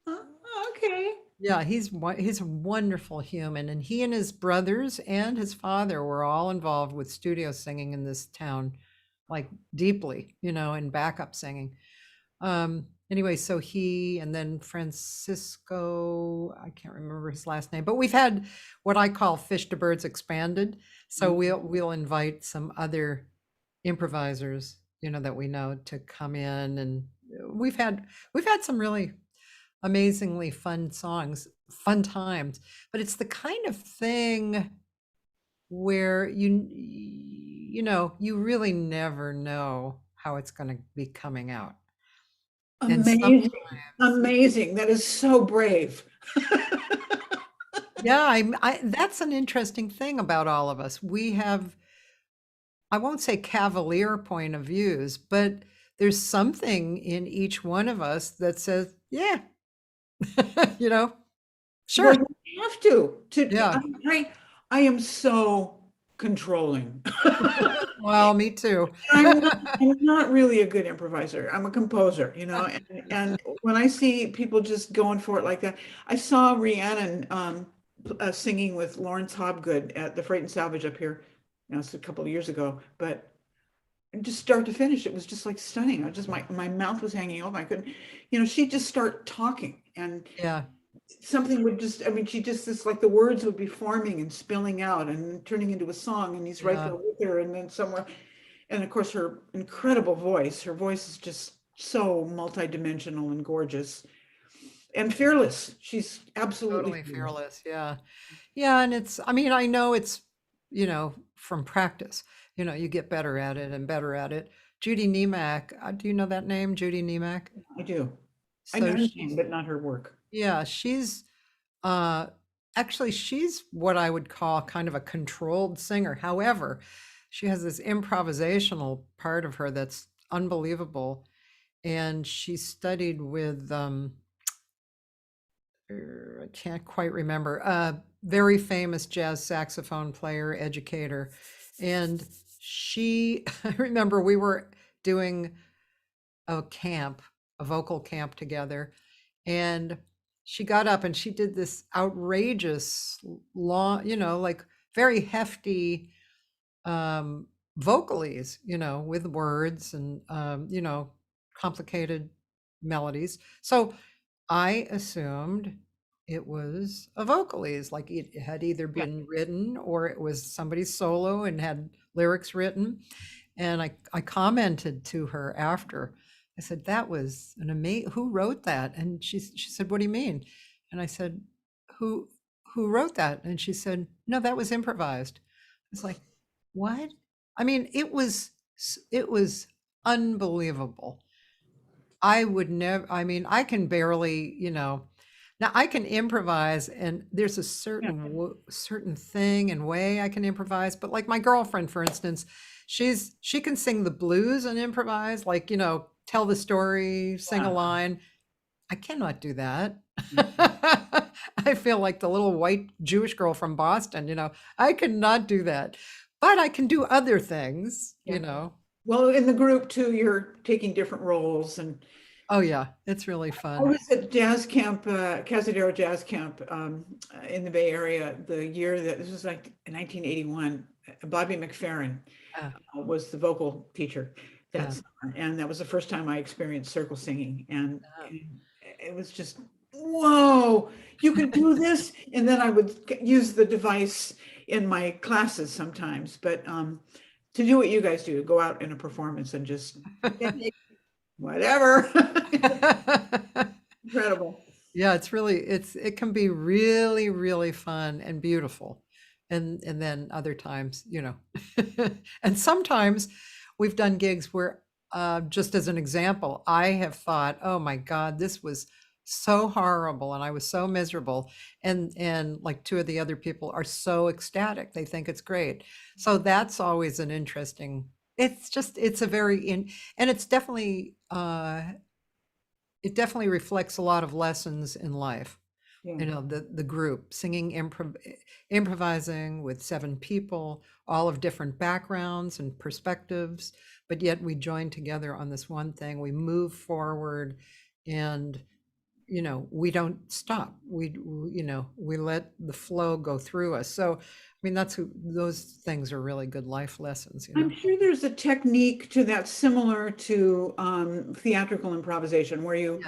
Okay. Yeah, he's a wonderful human, and he and his brothers and his father were all involved with studio singing in this town, deeply, and backup singing. Anyway, so he, and then Francisco, I can't remember his last name, but we've had what I call Fish to Birds expanded. So we'll invite some other improvisers, that we know to come in, and we've had some really amazingly fun times, but it's the kind of thing where you really never know how it's going to be coming out. Amazing. That is so brave. Yeah, that's an interesting thing about all of us. We have, I won't say cavalier point of views, but there's something in each one of us that says, yeah, sure. Well, you have to. Yeah. I am so controlling. Well, me too. I'm not really a good improviser. I'm a composer, and when I see people just going for it like that, I saw Rhiannon singing with Lawrence Hobgood at the Freight and Salvage up here Now it's a couple of years ago, but just start to finish, it was just like stunning. I just, my mouth was hanging open. I couldn't, she'd just start talking and Yeah. something would just, she just, this, like the words would be forming and spilling out and turning into a song, and he's right there with her, and then somewhere. And of course, her incredible voice. Her voice is just so multidimensional and gorgeous and fearless. She's absolutely Totally fearless. Yeah. Yeah. And it's, I know it's, from practice, you get better at it and better at it. Judy Nemac, do you know that name, Judy Nemac? I do. So I know her name, but not her work. yeah, she's actually she's what I would call kind of a controlled singer. However, she has this improvisational part of her that's unbelievable. And she studied with I can't quite remember, a very famous jazz saxophone player, educator. And she, I remember we were doing a vocal camp together. And she got up and she did this outrageous, long, like very hefty vocalese, with words and, complicated melodies. So I assumed it was a vocalese, like it had either been written or it was somebody's solo and had lyrics written. And I commented to her after. I said, that was an amazing, who wrote that? And she said, what do you mean? And I said, who wrote that? And she said, no, that was improvised. I was like, what? It was unbelievable. I would never, I can barely, now I can improvise, and there's a certain thing and way I can improvise, but like my girlfriend, for instance, she can sing the blues and improvise, like, tell the story, sing a line. I cannot do that. I feel like the little white Jewish girl from Boston, I cannot do that, but I can do other things, Well, in the group too, you're taking different roles. And oh yeah, it's really fun. I was at jazz camp, Cazadero Jazz Camp in the Bay Area the year that, this was like 1981. Bobby McFerrin was the vocal teacher that summer, and that was the first time I experienced circle singing, and it was just, whoa, you can do this. And then I would use the device in my classes sometimes, but to do what you guys do, to go out in a performance and just whatever. Incredible. Yeah, it can be really, really fun and beautiful. And then other times, and sometimes we've done gigs where, just as an example, I have thought, oh my God, this was so horrible and I was so miserable. And like two of the other people are so ecstatic. They think it's great. So that's always an interesting, and it's definitely, it definitely reflects a lot of lessons in life. The group singing, improvising with 7 people, all of different backgrounds and perspectives, but yet we join together on this one thing. We move forward, and we don't stop. We let the flow go through us. So those things are really good life lessons. I'm sure there's a technique to that similar to theatrical improvisation, where you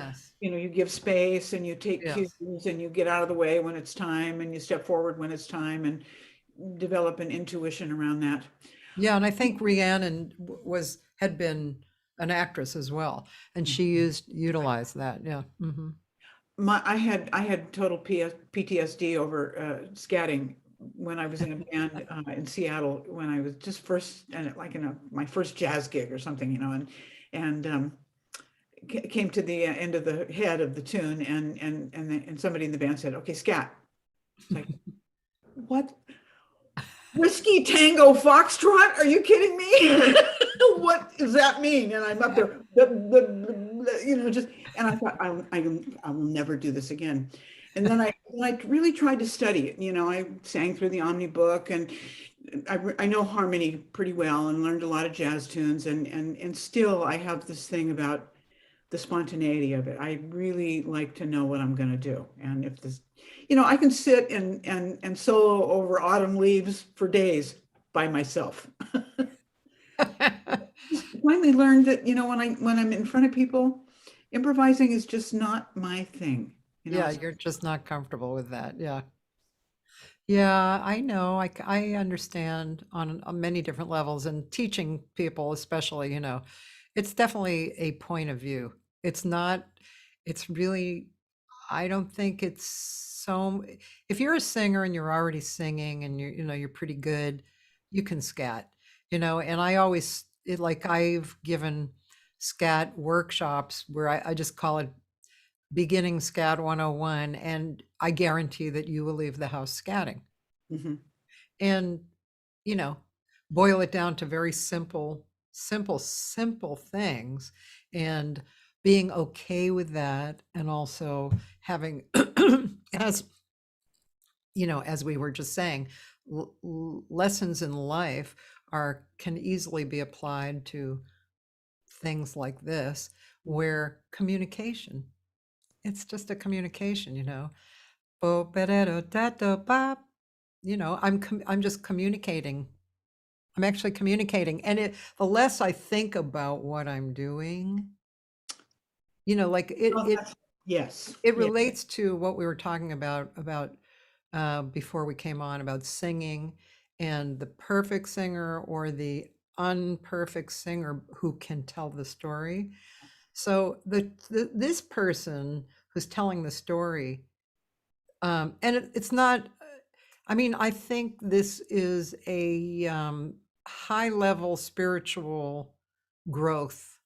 give space and you take cues and you get out of the way when it's time and you step forward when it's time and develop an intuition around that. Yeah, and I think Rhiannon had been an actress as well, and she utilized that. Yeah. Mm-hmm. I had total PTSD over scatting when I was in a band in Seattle, when I was just first, and like in my first jazz gig or something, and came to the end of the head of the tune, and somebody in the band said, "Okay, scat." It's like, what? Whiskey Tango Foxtrot? Are you kidding me? What does that mean? And I'm up there, just, and I thought, I will never do this again. And then I really tried to study it. I sang through the Omni book, and I know harmony pretty well, and learned a lot of jazz tunes, and still I have this thing about the spontaneity of it. I really like to know what I'm going to do. And if this, I can sit and solo over Autumn Leaves for days. by myself. Finally learned that, you know, when I'm in front of people, improvising is just not my thing. You know, Yeah, you're just not comfortable with that. Yeah. Yeah, I know. I understand on many different levels, and teaching people, especially, it's definitely a point of view. It's not, it's really, I don't think it's so, if you're a singer and you're already singing and you're pretty good, you can scat, and I always, like I've given scat workshops where I just call it beginning scat 101, and I guarantee that you will leave the house scatting. Mhm. And you know boil it down to very simple things, and being okay with that, and also having as as we were just saying, lessons in life can easily be applied to things like this, where communication, it's just a communication. Bo, ba-da-da, da-da, ba. I'm just communicating. I'm actually communicating. And the less I think about what I'm doing, like Yes. it Yeah. relates to what we were talking about before we came on, about singing, and the perfect singer or the unperfect singer who can tell the story. So this person who's telling the story, and it's not, I mean, I think this is a high level spiritual growth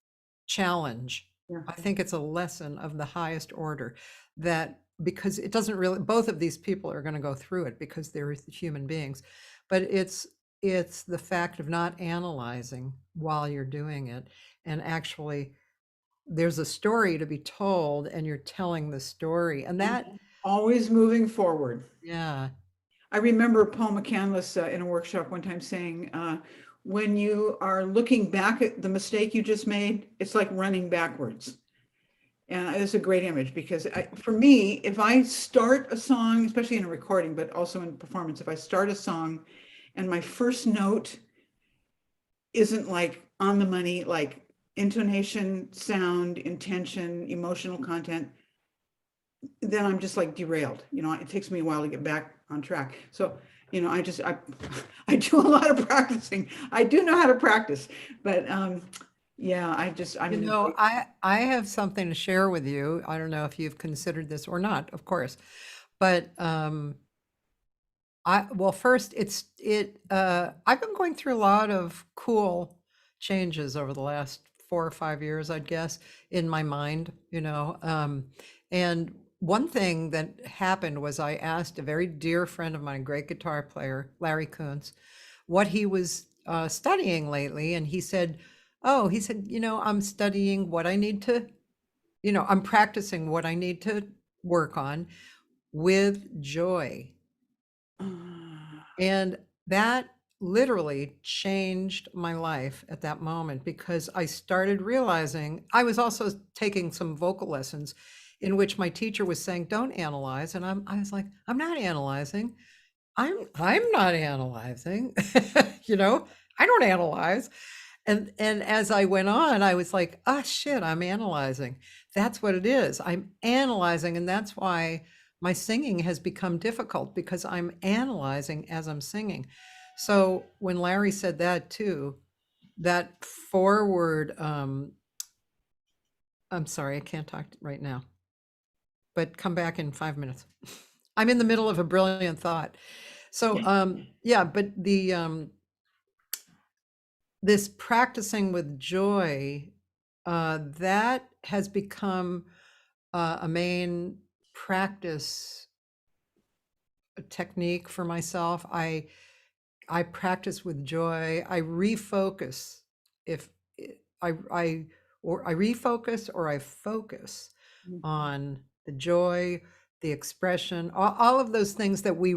challenge. Yeah. I think it's a lesson of the highest order, that because it doesn't really, both of these people are going to go through it because they're human beings, but it's the fact of not analyzing while you're doing it, and actually there's a story to be told, and you're telling the story, and that, Always moving forward. yeah. I remember Paul McCandless in a workshop one time saying, when you are looking back at the mistake you just made, it's like running backwards. And it's a great image, because for me, if I start a song, especially in a recording, but also in performance, if I start a song and my first note isn't like on the money, like intonation, sound, intention, emotional content, then I'm just like derailed. It takes me a while to get back on track. So, I do a lot of practicing. I do know how to practice, but yeah, I have something to share with you. I don't know if you've considered this or not, of course, but first, I've been going through a lot of cool changes over the last 4 or 5 years, I'd guess, in my mind, and one thing that happened was I asked a very dear friend of mine, a great guitar player, Larry Kuntz, what he was studying lately. And he said, I'm studying what I need to, I'm practicing what I need to work on with joy. And that literally changed my life at that moment, because I started realizing I was also taking some vocal lessons in which my teacher was saying, don't analyze. And I was like, I'm not analyzing. I'm not analyzing. I don't analyze. And as I went on, I was like, oh shit, I'm analyzing. That's what it is. I'm analyzing. And that's why my singing has become difficult, because I'm analyzing as I'm singing. So when Larry said that too, that forward, I'm sorry, I can't talk right now, but come back in 5 minutes. I'm in the middle of a brilliant thought. So, but this practicing with joy, that has become a main practice technique for myself. I practice with joy. I refocus. If I refocus, or I focus on the joy, the expression, all of those things that we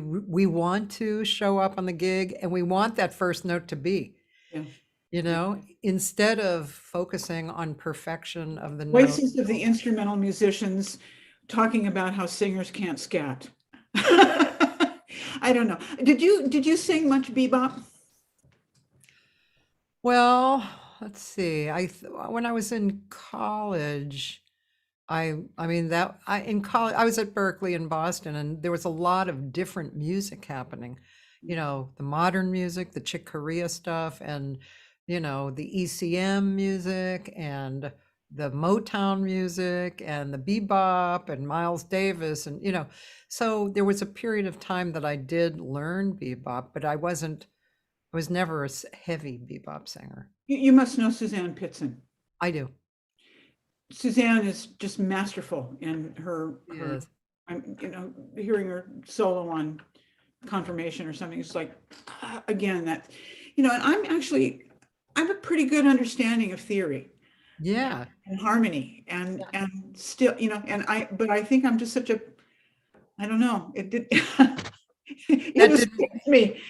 want to show up on the gig, and we want that first note to be. Yeah. Instead of focusing on perfection of the note. Voices of the instrumental musicians talking about how singers can't scat. I don't know. Did you sing much bebop? Well, let's see. When I was in college, I mean that I in college I was at Berkeley in Boston, and there was a lot of different music happening. You know, the modern music, the Chick Corea stuff, and the ECM music, and the Motown music, and the bebop, and Miles Davis, and so there was a period of time that I did learn bebop, but I was never a heavy bebop singer. You must know Suzanne Pittson. I do. Suzanne is just masterful in her Yes. I'm, hearing her solo on Confirmation or something. It's like, again, that, and I have a pretty good understanding of theory Yeah. and harmony and still, but I think I'm just I don't know. It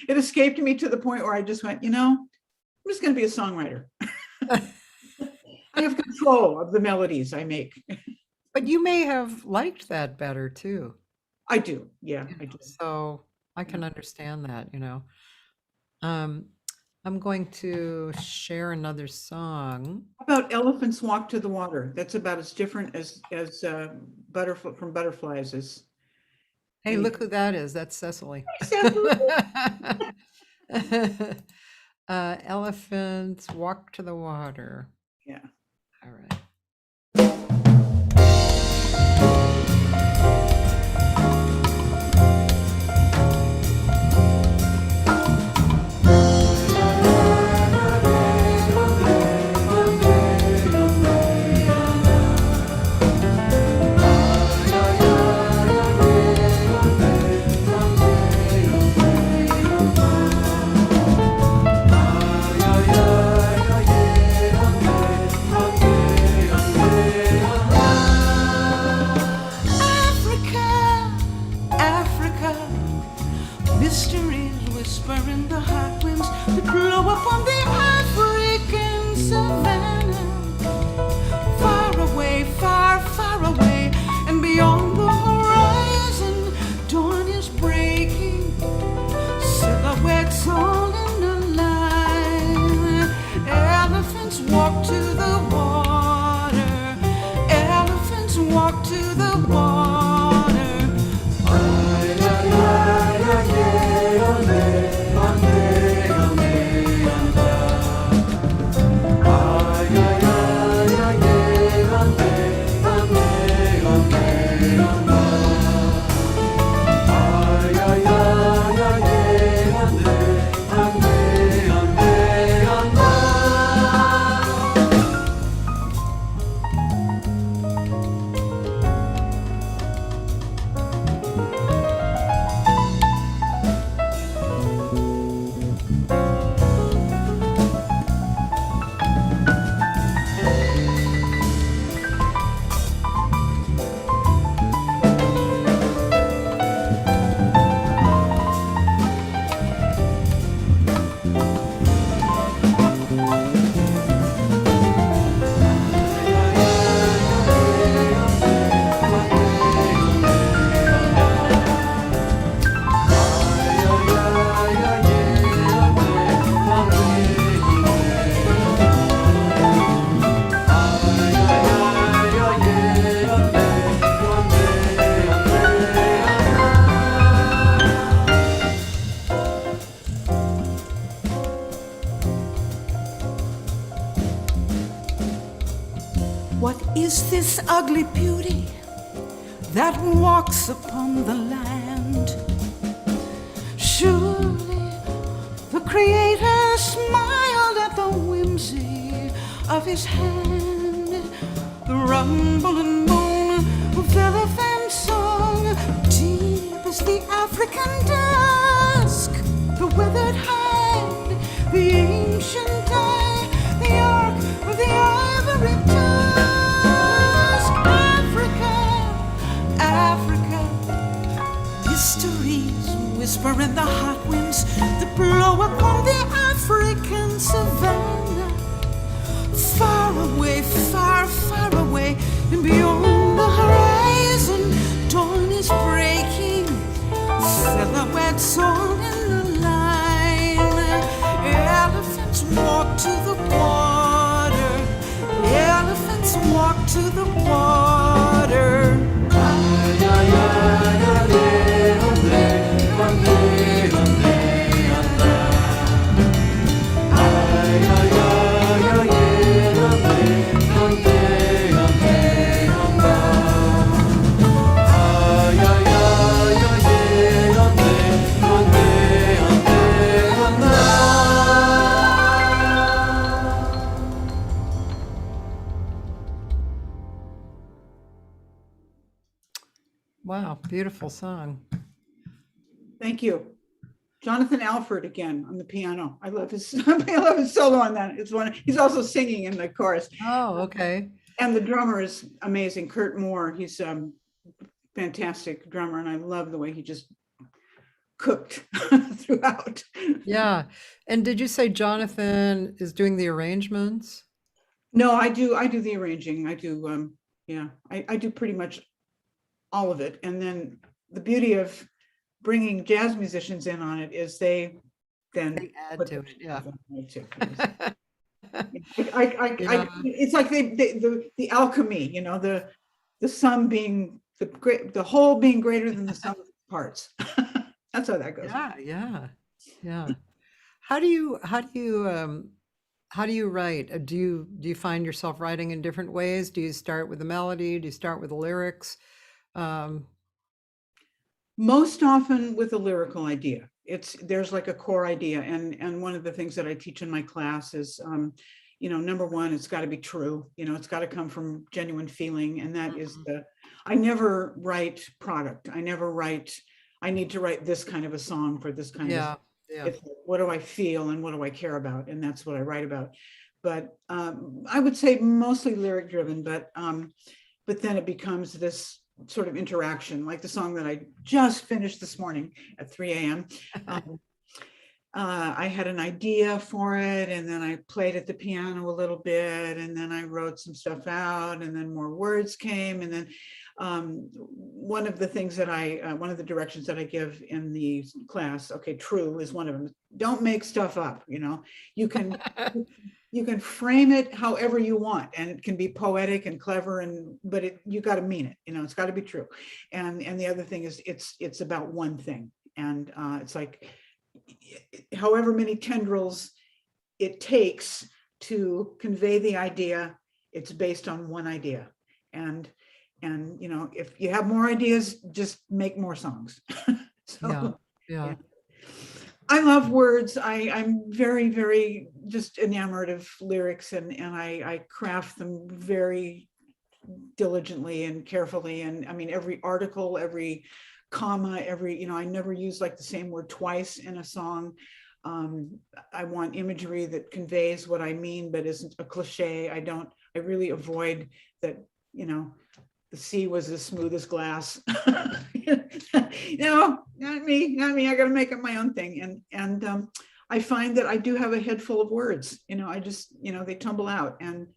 escaped me to the point where I just went, I'm just going to be a songwriter. I have control of the melodies I make. But you may have liked that better too. I do. Yeah, I do. So I can understand that, I'm going to share another song. How about Elephants Walk to the Water? That's about as different as from Butterflies is. Hey, look who that is. That's Cecily. Elephants walk to the water. Yeah. All right. Is this ugly beauty that walks upon the land? Surely the Creator smiled at the whimsy of his hand. The rumble and moan of elephant song, deep as the African dusk. The weathered hide, the ancient eye, the arc of the ivory tusk. Africa, mysteries whisper in the hot winds that blow upon the African savannah. Far away, far, far away, and beyond the horizon, dawn is breaking. Silhouettes all in a line. Elephants walk to the Wow, beautiful song. Thank you. Jonathan Alford again on the piano. I love his I love his solo on that. It's one. He's also singing in the chorus. Oh, okay. And the drummer is amazing, Kurt Moore. He's fantastic drummer, and I love the way he just cooked throughout. Yeah. And did you say Jonathan is doing the arrangements? No, I do the arranging. I do yeah, I do pretty much all of it. And then the beauty of bringing jazz musicians in on it is they then They add put to their it, yeah. stuff on it too. Yeah. It's like the alchemy, you know, the sum being the whole being greater than the sum of its parts. That's how that goes. Yeah, yeah, yeah. How do you write? Do you find yourself writing in different ways? Do you start with the melody? Do you start with the lyrics? Most often with a lyrical idea. There's like a core idea, and one of the things that I teach in my class is you know, number one, it's got to be true. You know, it's got to come from genuine feeling, and that is I never write product. I never write, I need to write this kind of a song for this kind of, Yeah. what do I feel and what do I care about, and that's what I write about. But I would say mostly lyric driven, but then it becomes this sort of interaction, like the song that I just finished this morning at 3 a.m. I had an idea for it, and then I played at the piano a little bit, and then I wrote some stuff out, and then more words came. And then one of the things that one of the directions that I give in the class, okay, true is one of them. Don't make stuff up, you know. You can you can frame it however you want, and it can be poetic and clever, but you got to mean it, you know. It's got to be true. And the other thing is it's about one thing, and it's like however many tendrils it takes to convey the idea, it's based on one idea. And you know, if you have more ideas, just make more songs. So Yeah. I love words. I'm very, very just enamored of lyrics, and I craft them very diligently and carefully. And I mean, every article, every comma, you know, I never use like the same word twice in a song. I want imagery that conveys what I mean, but isn't a cliche. I really avoid that, you know, the sea was as smooth as glass. No, not me. I got to make up my own thing. And I find that I do have a head full of words, you know, I just, you know, they tumble out. And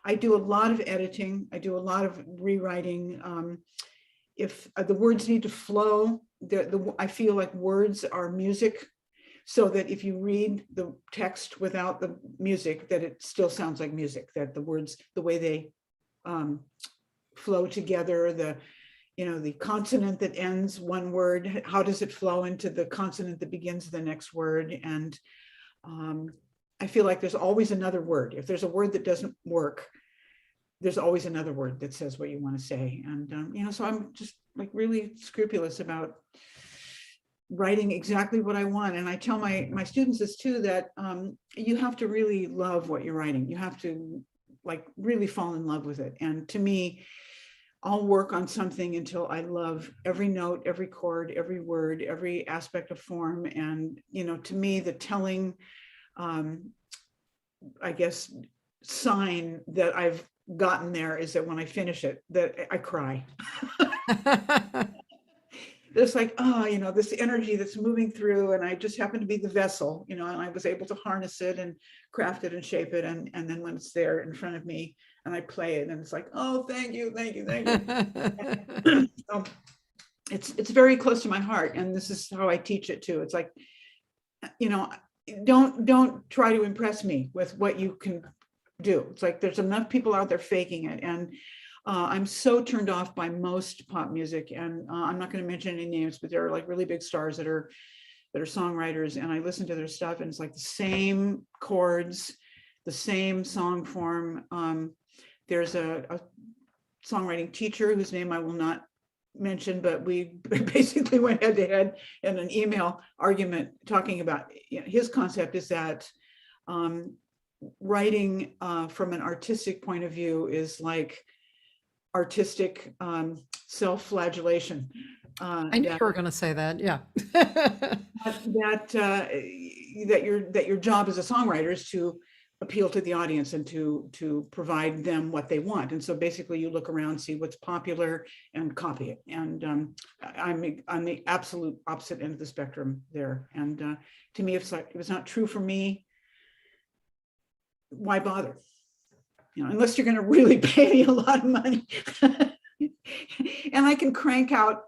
I do a lot of editing. I do a lot of rewriting. If the words need to flow, I feel like words are music, so that if you read the text without the music, that it still sounds like music, that the words, the way they flow together, you know, the consonant that ends one word, how does it flow into the consonant that begins the next word? And I feel like there's always another word. If there's a word that doesn't work, there's always another word that says what you want to say. And, you know, so I'm just like really scrupulous about writing exactly what I want. And I tell my students this too, that you have to really love what you're writing. You have to like really fall in love with it. And to me, I'll work on something until I love every note, every chord, every word, every aspect of form. And, you know, to me, the telling, I guess, sign that I've gotten there is that when I finish it, that I cry. It's like, oh, you know, this energy that's moving through, and I just happen to be the vessel, you know, and I was able to harness it and craft it and shape it. And then when it's there in front of me and I play it, and it's like, oh, thank you. So it's very close to my heart. And this is how I teach it too. It's like, you know, don't try to impress me with what you can do. It's like there's enough people out there faking it. And I'm so turned off by most pop music, and I'm not going to mention any names, but there are like really big stars that are songwriters, and I listen to their stuff, and it's like the same chords, the same song form. There's a songwriting teacher whose name I will not mention, but we basically went head to head in an email argument talking about, you know, his concept is that writing from an artistic point of view is like artistic self-flagellation. I knew you were going to say that. Yeah. that your job as a songwriter is to appeal to the audience and to provide them what they want. And so basically you look around, see what's popular and copy it. And I'm the absolute opposite end of the spectrum there. And to me, if it's not true for me, why bother? Unless you're going to really pay me a lot of money. And I can crank out,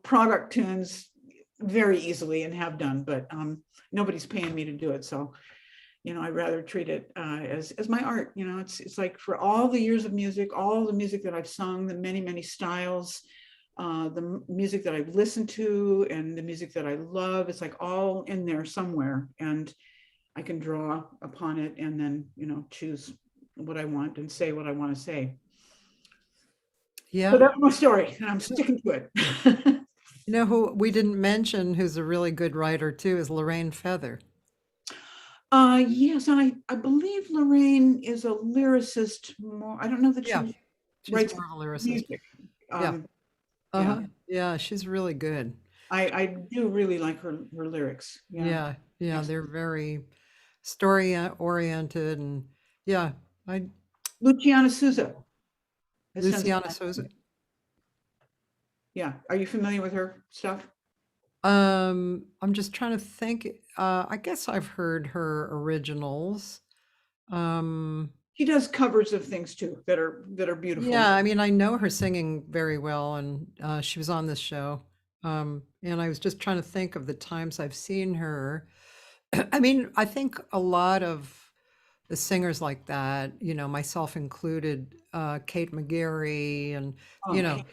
product tunes very easily and have done, but nobody's paying me to do it. So I'd rather treat it as my art. It's like, for all the years of music, all the music that I've sung, the many, many styles, the music that I've listened to and the music that I love, it's like all in there somewhere. And I can draw upon it and then, choose what I want and say what I want to say. Yeah. So that's my story and I'm sticking to it. Who we didn't mention, who's a really good writer too, is Lorraine Feather. Yes, and I believe Lorraine is a lyricist more. I don't know that she's writes more of a lyricist. Music. Yeah, she's really good. I do really like her lyrics. Yeah, they're very story oriented, and Luciana Souza. Luciana Souza. Yeah, are you familiar with her stuff? I'm just trying to think. I guess I've heard her originals. She does covers of things too that are beautiful. Yeah, I mean, I know her singing very well, and she was on this show. And I was just trying to think of the times I've seen her. I mean, I think a lot of the singers like that, myself included, Kate McGarry, and yes.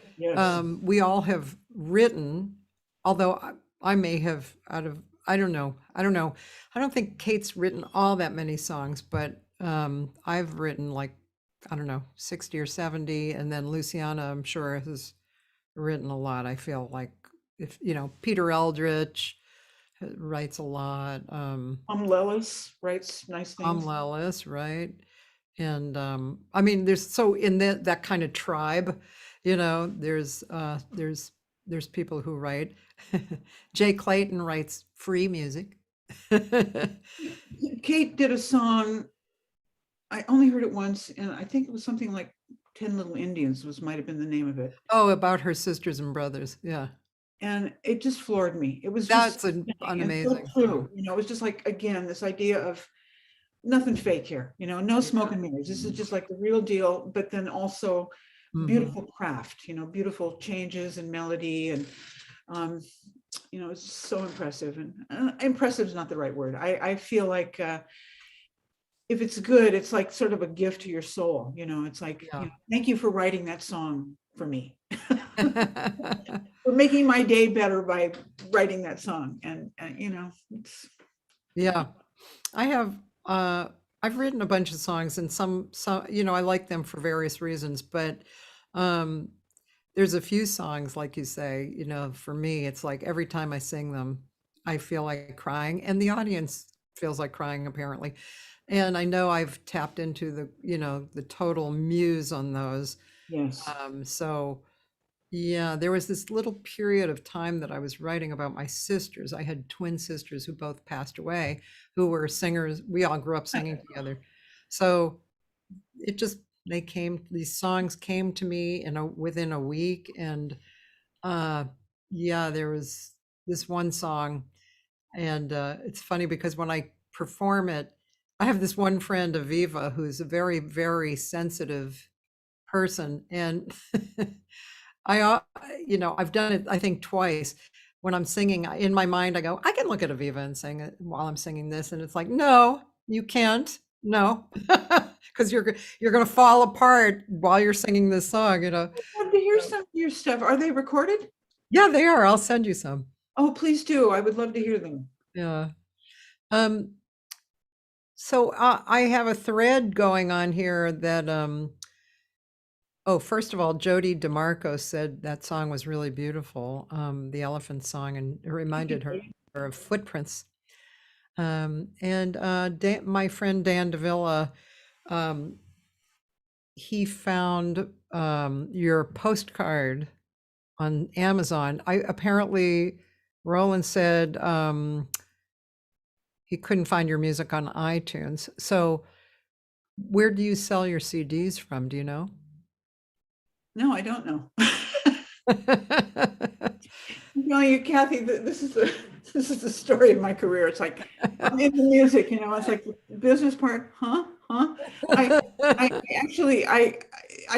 we all have written, although I may have I don't know. I don't think Kate's written all that many songs, but I've written 60 or 70, and then Luciana, I'm sure, has written a lot. I feel like, if Peter Eldridge writes a lot. Lelis writes nice things. Lelis, right? And I mean, there's in that kind of tribe, there's people who write. Jay Clayton writes free music. Kate did a song. I only heard it once, and I think it was something like 10 Little Indians might have been the name of it. Oh, about her sisters and brothers. Yeah. And it just floored me. It was that's an amazing so true. It was just like, again, this idea of nothing fake here, no smoke and mirrors. This is just like the real deal, but then also beautiful craft, beautiful changes and melody, and it's so impressive. And impressive is not the right word. I feel like if it's good, it's like sort of a gift to your soul. It's like, thank you for writing that song for me. For making my day better by writing that song. And it's. Yeah, I have, I've written a bunch of songs, and some, I like them for various reasons, but there's a few songs, like you say, for me, it's like every time I sing them, I feel like crying, and the audience feels like crying, apparently. And I know I've tapped into the total muse on those. Yes. So yeah, there was this little period of time that I was writing about my sisters. I had twin sisters who both passed away, who were singers. We all grew up singing together. So these songs came to me within a week. And there was this one song, and it's funny because when I perform it, I have this one friend, Aviva, who's a very, very sensitive person. And I've done it, I think, twice. When I'm singing, in my mind, I go, I can look at Aviva and sing it while I'm singing this. And it's like, no, you can't. No, because you're going to fall apart while you're singing this song, I'd love to hear some of your stuff. Are they recorded? Yeah, they are. I'll send you some. Oh, please do. I would love to hear them. Yeah. So I have a thread going on here that, first of all, Jody DeMarco said that song was really beautiful, the Elephant Song, and it reminded her of Footprints. And my friend Dan Davila he found your postcard on Amazon. Apparently Roland said he couldn't find your music on iTunes. So where do you sell your CDs from? Do you know? No, I don't know. No, you, Cathy, this is the story of my career. It's like I'm into music, it's like the business part, huh? I actually I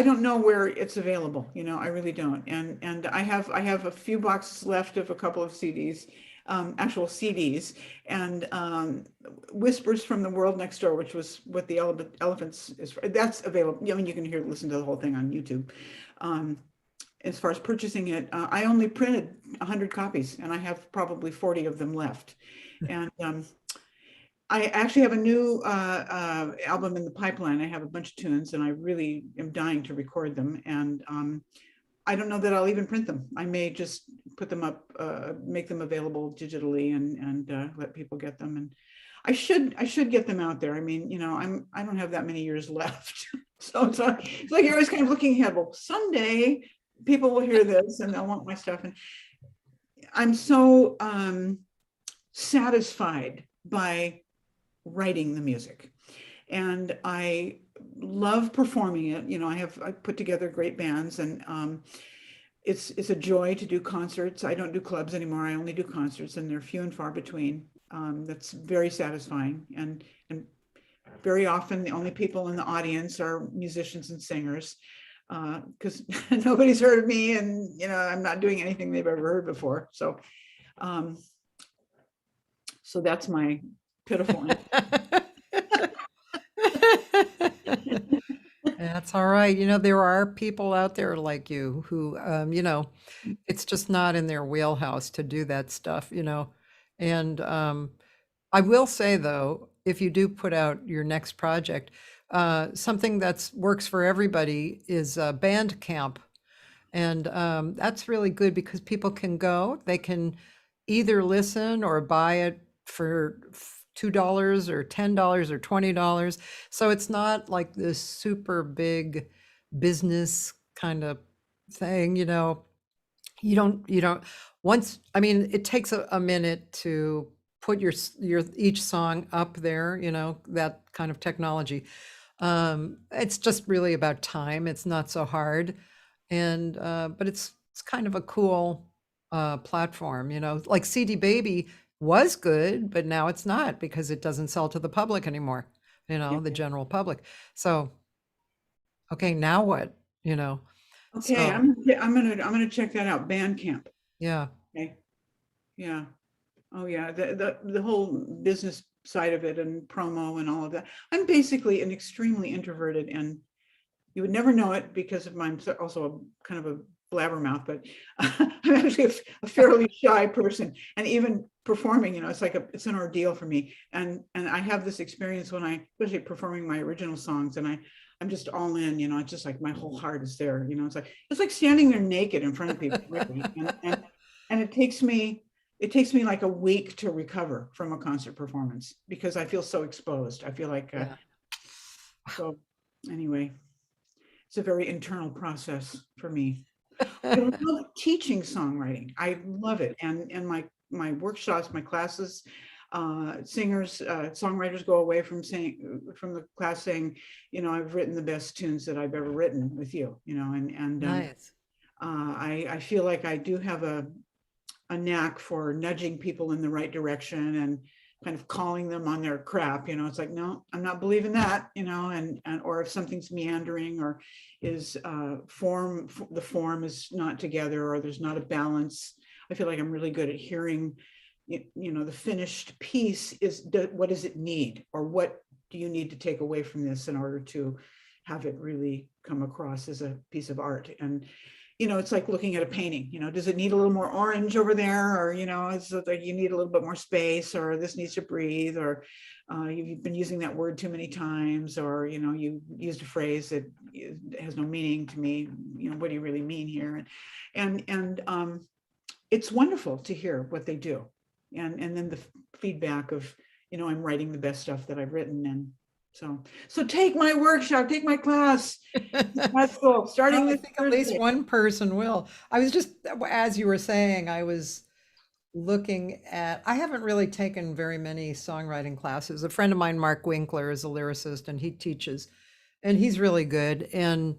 don't know where it's available, I really don't. And I have a few boxes left of a couple of CDs, actual CDs, and Whispers from the World Next Door, which was what the Elephants is, that's available. I mean, you can listen to the whole thing on YouTube. As far as purchasing it, I only printed 100 copies, and I have probably 40 of them left. And I actually have a new album in the pipeline. I have a bunch of tunes, and I really am dying to record them. And I don't know that I'll even print them. I may just put them up, make them available digitally, and let people get them. And I should get them out there. I mean, I don't have that many years left, so it's like you're always kind of looking ahead. Well, someday people will hear this and they'll want my stuff. And I'm so satisfied by writing the music, and I love performing it. I put together great bands, and it's a joy to do concerts. I don't do clubs anymore. I only do concerts, and they're few and far between. That's very satisfying, and very often the only people in the audience are musicians and singers, because nobody's heard of me, and I'm not doing anything they've ever heard before. So so that's my pitiful. That's all right. There are people out there like you who, it's just not in their wheelhouse to do that stuff, And I will say, though, if you do put out your next project, something that works for everybody is Bandcamp. And that's really good because people can go, they can either listen or buy it for $2 or $10 or $20. So it's not like this super big business kind of thing, You don't, once, I mean, it takes a minute to put your each song up there, that kind of technology. It's just really about time. It's not so hard. And, but it's kind of a cool platform, like CD Baby was good, but now it's not because it doesn't sell to the public anymore, the general public. So, okay, now what, Okay, so, I'm gonna check that out. Bandcamp. yeah. Okay. Yeah. Oh yeah. The whole business side of it and promo and all of that. I'm basically an extremely introverted, and you would never know it because of I'm also a kind of a blabbermouth, but I'm actually a fairly shy person, and even performing, it's like it's an ordeal for me. And I have this experience when especially performing my original songs, and I'm just all in, it's just like my whole heart is there, it's like standing there naked in front of people, really. And it takes me like a week to recover from a concert performance because I feel so exposed. I feel like Yeah. So anyway, it's a very internal process for me. I love teaching songwriting. I love it. And my workshops, my classes, singers, songwriters go away from the class saying, I've written the best tunes that I've ever written with you, and Nice. I feel like I do have a knack for nudging people in the right direction and kind of calling them on their crap. It's like, no, I'm not believing that, and or if something's meandering or is the form is not together or there's not a balance. I feel like I'm really good at hearing, the finished piece what does it need, or what do you need to take away from this in order to have it really come across as a piece of art. And it's like looking at a painting, does it need a little more orange over there? Or, it's like you need a little bit more space, or this needs to breathe, or you've been using that word too many times, or, you used a phrase that has no meaning to me. What do you really mean here? And it's wonderful to hear what they do. And then the feedback of, I'm writing the best stuff that I've written, So take my workshop, take my class. That's cool. Starting I this think at least Thursday. one person will. I was just, as you were saying, I was looking at, I haven't really taken very many songwriting classes. A friend of mine, Mark Winkler, is a lyricist and he teaches, and he's really good. And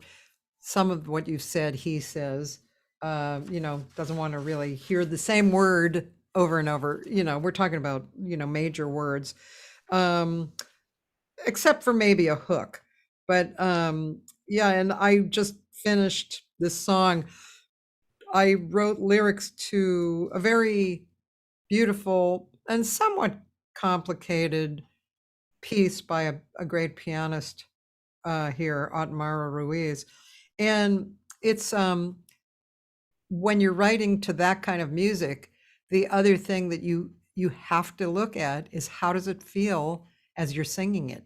some of what you've said, he says, doesn't want to really hear the same word over and over. We're talking about, major words, except for maybe a hook. But yeah, and I just finished this song. I wrote lyrics to a very beautiful and somewhat complicated piece by a great pianist here, Otmara Ruiz. And it's when you're writing to that kind of music, the other thing that you have to look at is how does it feel as you're singing it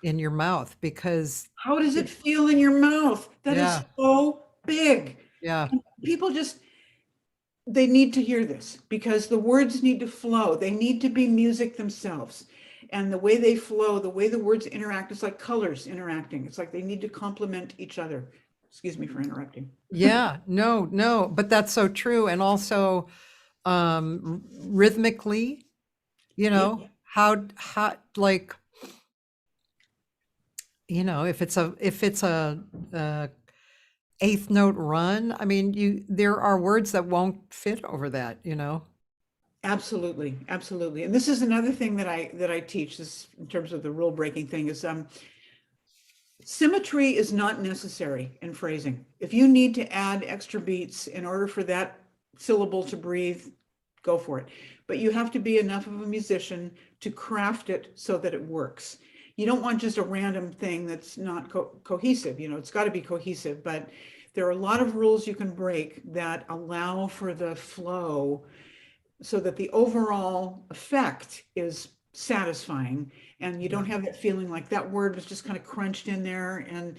in your mouth? Because How does it feel in your mouth? That is Yeah. so big. yeah, People they need to hear this because the words need to flow. They need to be music themselves. And the way they flow, the way the words interact, it's like colors interacting. It's like they need to complement each other. Excuse me for interrupting. yeah, no, but that's so true. And also rhythmically, how like, if it's a eighth note run, I mean, there are words that won't fit over that, Absolutely, absolutely. And this is another thing that I teach, this in terms of the rule breaking thing, is symmetry is not necessary in phrasing. If you need to add extra beats in order for that syllable to breathe, go for it. But you have to be enough of a musician to craft it so that it works. You don't want just a random thing that's not cohesive. It's got to be cohesive, but there are a lot of rules you can break that allow for the flow so that the overall effect is satisfying and you don't have that feeling like that word was just kind of crunched in there and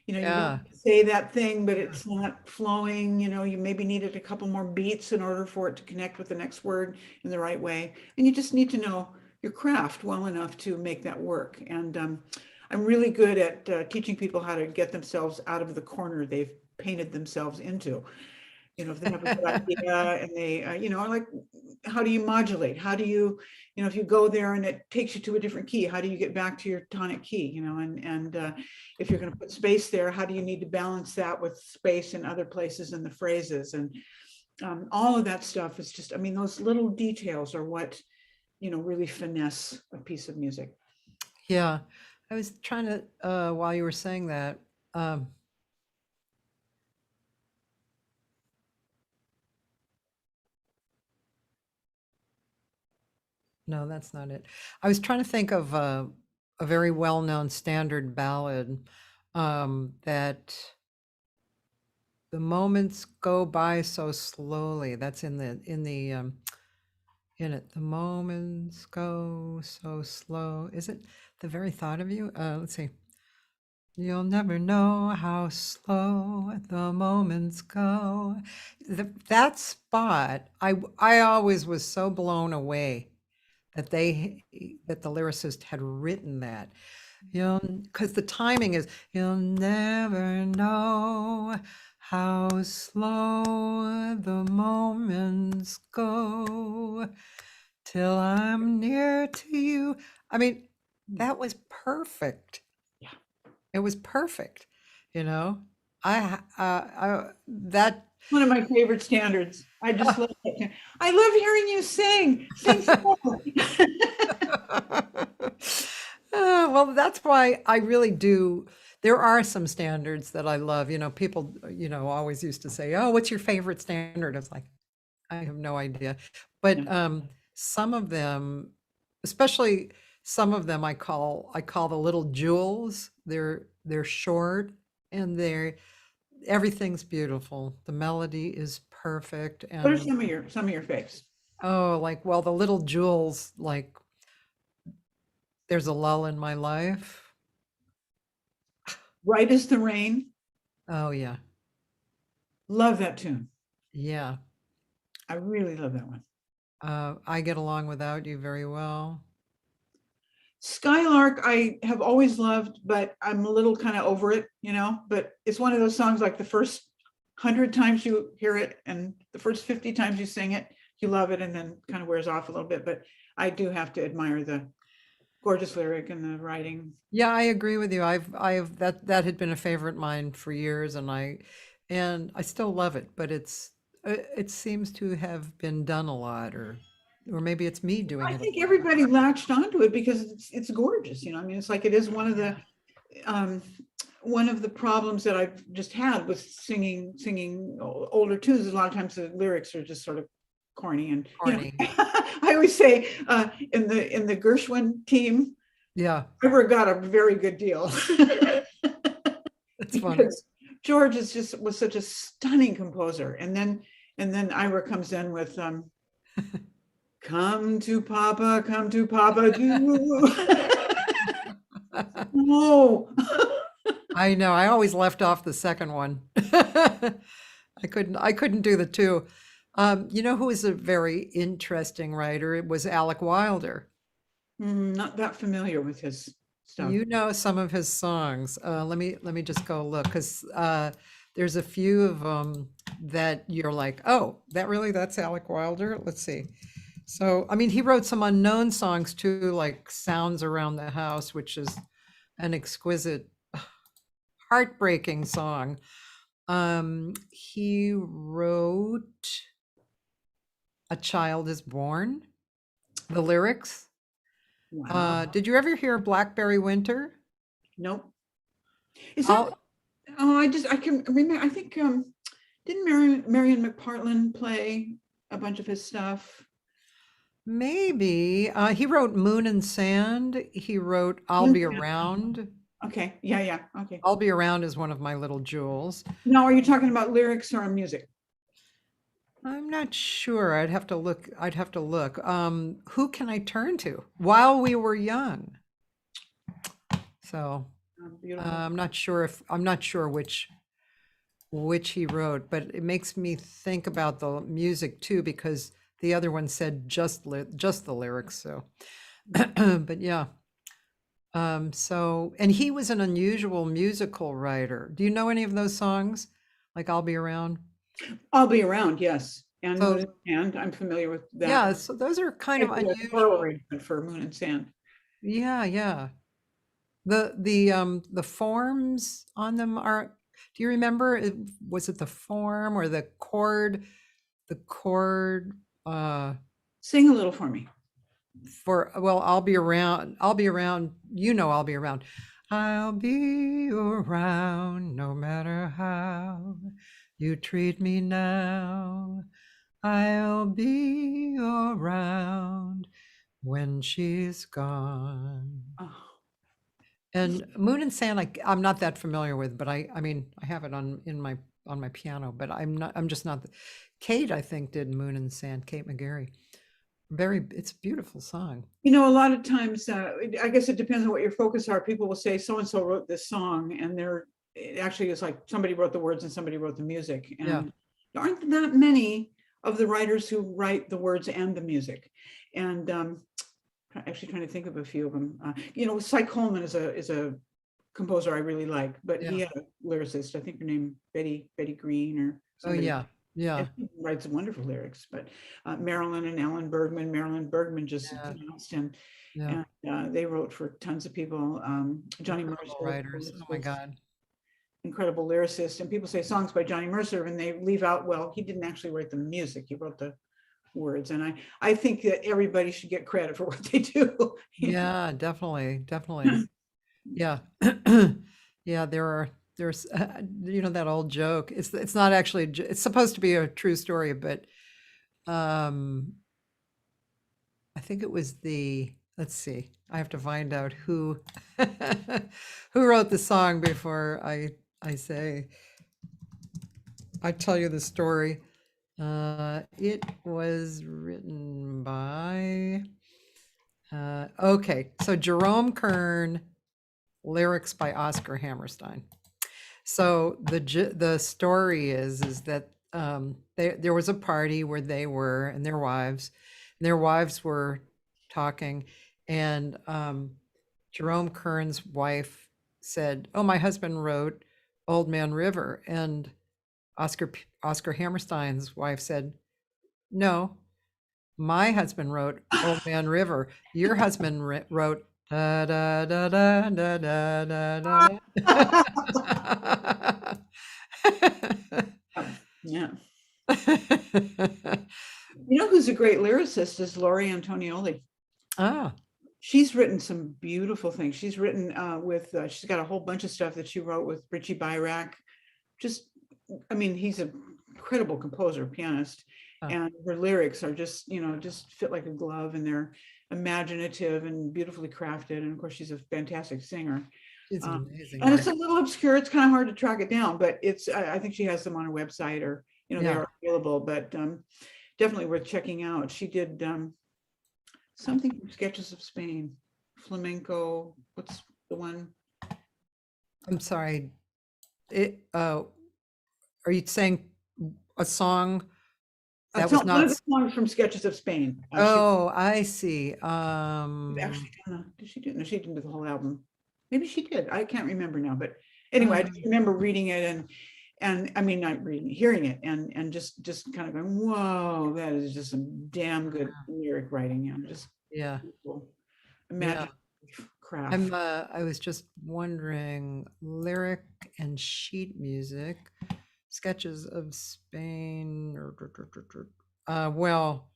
you Yeah. say that thing but it's not flowing. You maybe needed a couple more beats in order for it to connect with the next word in the right way, and you just need to know your craft well enough to make that work. And I'm really good at teaching people how to get themselves out of the corner they've painted themselves into. If they have a good idea and they, like, how do you modulate? How do you, if you go there and it takes you to a different key, how do you get back to your tonic key? And if you're going to put space there, how do you need to balance that with space in other places in the phrases? And all of that stuff is just, those little details are what, really finesse a piece of music. Yeah. I was trying to, while you were saying that, no, that's not it. I was trying to think of a very well-known standard ballad that the moments go by so slowly. That's in it. The moments go so slow. Is it the very thought of you? Let's see. You'll never know how slow the moments go. That spot, I always was so blown away that the lyricist had written that. Because the timing is, you'll never know how slow the moments go till I'm near to you. I mean, that was perfect. Yeah. It was perfect. That One of my favorite standards. I just love it. I love hearing you sing. Sing well, that's why I really do. There are some standards that I love. People, always used to say, "Oh, what's your favorite standard?" I was like, I have no idea. But some of them, especially some of them, I call the little jewels. They're short and everything's beautiful. The melody is perfect. And what are some of your faves? Oh, the little jewels, like There's a Lull in My Life. Right as the Rain. Oh yeah. Love that tune. Yeah. I really love that one. I Get Along Without You very well. Skylark, I have always loved, but I'm a little kind of over it, but it's one of those songs like the first 100 times you hear it and the first 50 times you sing it, you love it and then kind of wears off a little bit. But I do have to admire the gorgeous lyric and the writing. Yeah, I agree with you. I've that had been a favorite of mine for years, and I still love it, but it seems to have been done a lot, or maybe it's me doing I it. think everybody latched onto it because it's gorgeous. I mean, it's like it is one of the problems that I've just had with singing older tunes. A lot of times the lyrics are just sort of corny and Corny. I always say in the Gershwin team, Yeah, Ira got a very good deal. it's funny. Because George was such a stunning composer, and then Ira comes in with come to Papa do. Whoa. I know. I always left off the second one. I couldn't do the two. You know who is a very interesting writer? It was Alec Wilder. Not that familiar with his stuff. You know some of his songs. Let me just go look, because there's a few of them that you're like, oh, that's Alec Wilder. Let's see. So, I mean, he wrote some unknown songs too, like Sounds Around the House, which is an exquisite, heartbreaking song. He wrote A Child is Born, the lyrics. Wow. Did you ever hear Blackberry Winter? Nope. Is that? I can remember. I think didn't Marion McPartlin play a bunch of his stuff? Maybe. He wrote Moon and Sand. He wrote I'll Be Around. Okay. Yeah. Okay. I'll Be Around is one of my little jewels. Now, are you talking about lyrics or music? I'm not sure. I'd have to look. Who Can I Turn to? While We Were Young. So Beautiful. I'm not sure which he wrote, but it makes me think about the music too, because the other one said just the lyrics. So, but yeah. So, and he was an unusual musical writer. Do you know any of those songs? Like I'll Be Around? I'll Be Around, yes. And So- Moon and Sand, I'm familiar with that. Yeah, so those are kind of It's a unusual. choral arrangement for Moon and Sand. Yeah. The forms on them are, do you remember, was it the form or the chord? The chord Sing a little for me. for, well, I'll be around, I'll be around, I'll be around. I'll be around no matter how you treat me now. I'll be around when she's gone. Oh, And Moon and Sand, I'm not that familiar with, but I mean, I have it on my piano, but I'm just not. Kate, I think, did Moon and Sand, Kate McGarry. It's a beautiful song. a lot of times, I guess it depends on what your focus are. People will say so-and-so wrote this song, and it actually is like somebody wrote the words and somebody wrote the music. And Yeah. there aren't that many of the writers who write the words and the music. And actually trying to think of a few of them. Cy Coleman is a composer I really like, but he had a lyricist, I think her name Betty Green or somebody. Oh yeah. And he writes wonderful lyrics, but Marilyn and Alan Bergman. Marilyn Bergman just announced him. Yeah. And they wrote for tons of people. Johnny Incredible Mercer writers. Oh my God. incredible lyricist, and people say songs by Johnny Mercer and they leave out, well, he didn't actually write the music, he wrote the words. And I think that everybody should get credit for what they do. Yeah, definitely. Yeah. Yeah, there's that old joke. It's not actually it's supposed to be a true story, but I think it was let's see. I have to find out who who wrote the song before I tell you the story. It was written by okay, so Jerome Kern, lyrics by Oscar Hammerstein. So the story is that there was a party where they were and their wives were talking, and Jerome Kern's wife said, "Oh, my husband wrote Old Man River," and Oscar Hammerstein's wife said, "No, my husband wrote Old Man River. Your husband wrote da da da da da da da da." Yeah. You know who's a great lyricist is Laurie Antonioli. Ah, She's written some beautiful things. She's written she's got a whole bunch of stuff that she wrote with Richie Byrack. Just, I mean, he's an incredible composer, pianist, and her lyrics are just, just fit like a glove, and they're imaginative and beautifully crafted. And of course, she's a fantastic singer. she's amazing. And it's a little obscure. It's kind of hard to track it down, but I think she has them on her website, or, they Yeah. are available, but definitely worth checking out. She did something from Sketches of Spain, flamenco. What's the one? I'm sorry. Are you saying a song that was One of not? the songs from Sketches of Spain. Oh, I see. Actually, did she do? No, she didn't do the whole album. Maybe she did. I can't remember now. But anyway, I just remember reading it and I mean, not reading, hearing it, and just kind of going, whoa, that is just some damn good lyric writing. Just yeah. imagine craft. I was just wondering, lyric and sheet music, Sketches of Spain. Well,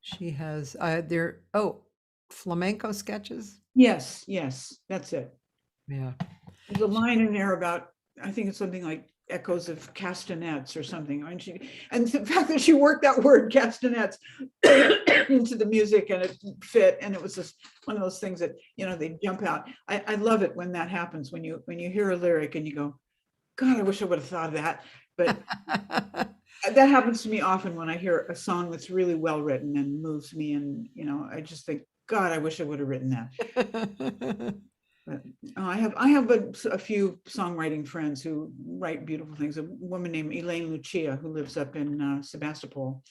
she has flamenco sketches. Yes, that's it. Yeah. There's a line in there about, I think it's something like echoes of castanets or something. And the fact that she worked that word castanets into the music, and it fit, and it was just one of those things that, they jump out. I love it when that happens, when you hear a lyric and you go, God, I wish I would have thought of that. But that happens to me often when I hear a song that's really well written and moves me, and I just think, God, I wish I would have written that. But I have a few songwriting friends who write beautiful things. A woman named Elaine Lucia, who lives up in Sebastopol,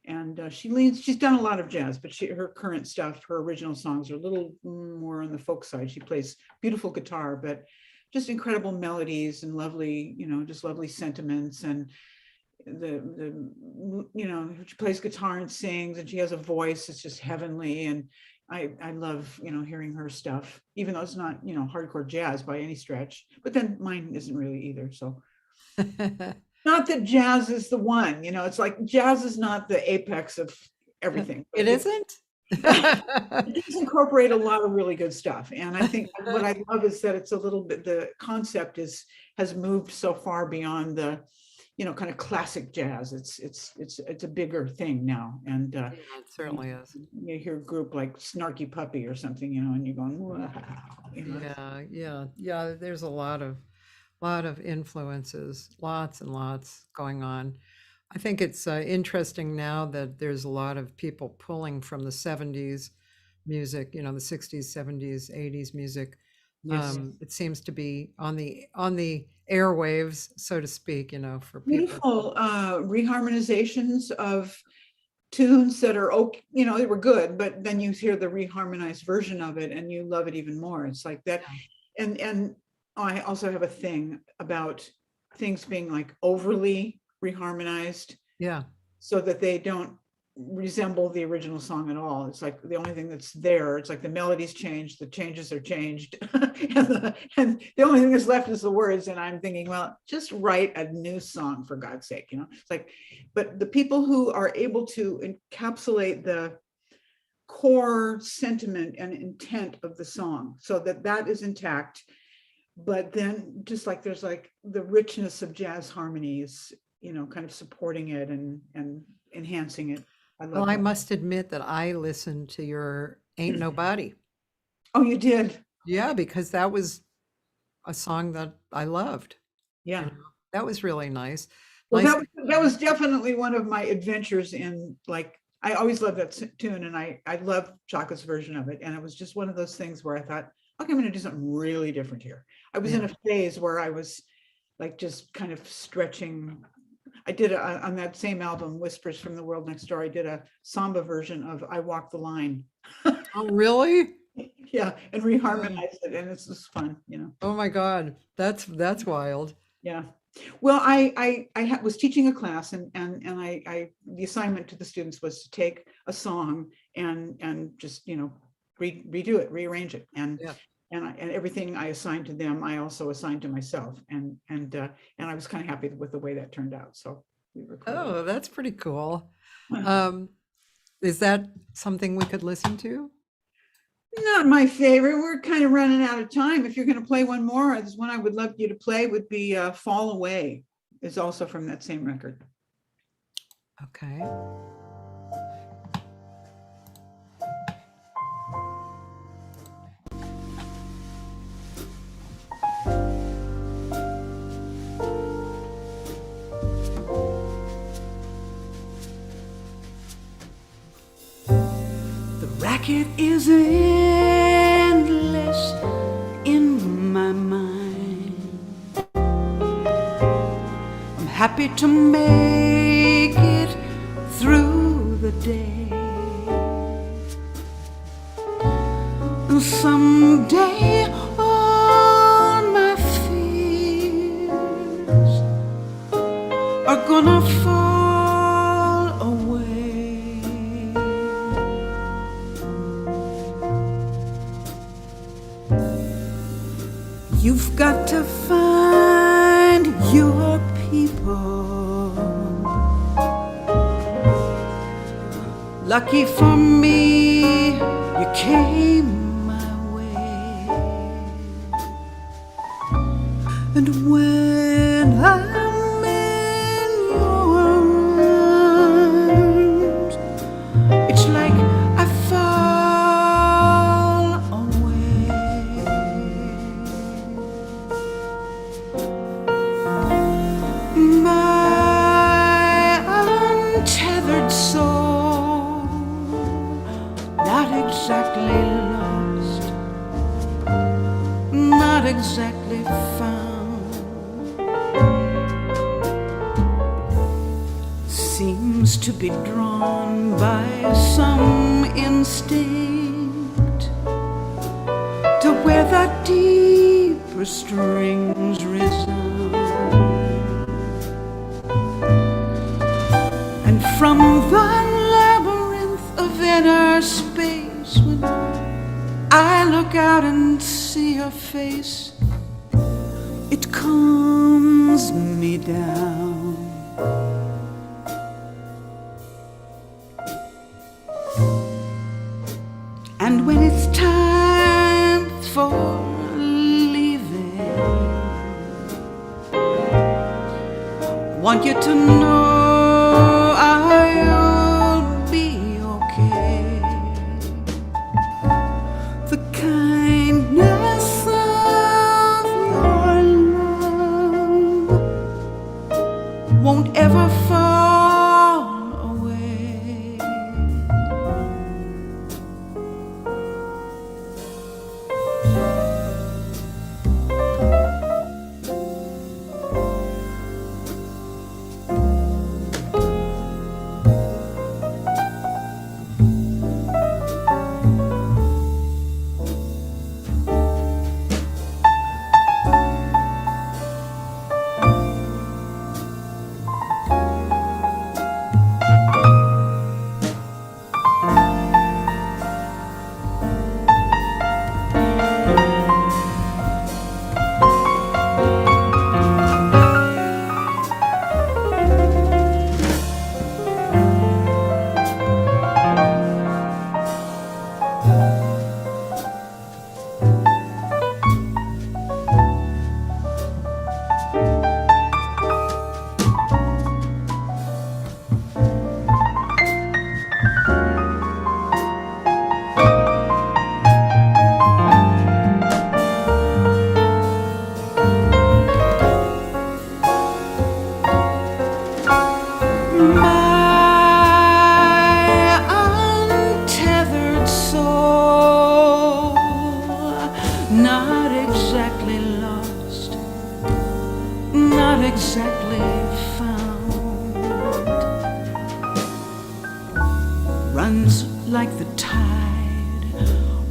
and she's done a lot of jazz, but her current stuff, her original songs, are a little more on the folk side. She plays beautiful guitar, but just incredible melodies and lovely, just lovely sentiments. And she plays guitar and sings, and she has a voice. It's just heavenly. And I love, hearing her stuff, even though it's not, hardcore jazz by any stretch, but then mine isn't really either. So not that jazz is the one, it's like jazz is not the apex of everything. It isn't? It does incorporate a lot of really good stuff. And I think what I love is that it's a little bit, the concept has moved so far beyond the, kind of classic jazz. It's a bigger thing now. And Yeah, it certainly is. you hear a group like Snarky Puppy or something, and you're going, wow. Yeah. There's a lot of influences, lots and lots going on. I think it's interesting now that there's a lot of people pulling from the 70s music, the 60s, 70s, 80s music. Yes. It seems to be on the airwaves, so to speak, for people. Beautiful reharmonizations of tunes that are okay, they were good, but then you hear the reharmonized version of it and you love it even more. It's like that. And I also have a thing about things being like overly reharmonized, so that they don't resemble the original song at all. It's like the only thing that's there. It's like the melodies changed, the changes are changed, and the only thing that's left is the words. And I'm thinking, well, just write a new song, for God's sake. It's like, but the people who are able to encapsulate the core sentiment and intent of the song so that is intact, but then just like there's like the richness of jazz harmonies, kind of supporting it and enhancing it. I must admit that I listened to your Ain't Nobody. Oh, you did? Yeah, because that was a song that I loved. Yeah. That was really nice. Well, that was definitely one of my adventures in, like, I always loved that tune, and I loved Chaka's version of it. And it was just one of those things where I thought, okay, I'm going to do something really different here. I was in a phase where I was like just kind of stretching. I did on that same album, Whispers from the World Next Door, I did a samba version of I Walk the Line. Oh, really? Yeah, and reharmonize it, and it's just fun, you know. Oh my God, that's wild. Yeah. Well, I was teaching a class, and I the assignment to the students was to take a song and just, you know, redo it, rearrange it, and Yeah. and everything I assigned to them, I also assigned to myself, and I was kind of happy with the way that turned out. So we recorded. Oh, that's pretty cool. Is that something we could listen to? Not my favorite. We're kind of running out of time. If you're going to play one more, there's one I would love you to play would be Fall Away. It's also from that same record. Okay. The racket is endless in my mind. I'm happy to make it through the day. And someday all my fears are gonna fall away. You've got to find your people. Lucky for me, you came my way. And when I'm in your arms, it's like I fall away. My untethered soul, not exactly lost, not exactly found, seems to be drawn by some instinct to where the deeper strings resound. And from the labyrinth of inner space, when I look out and see your face, it calms me down. And when it's time for leaving, want you to know I'll be okay. The kindness of your love won't ever fall away.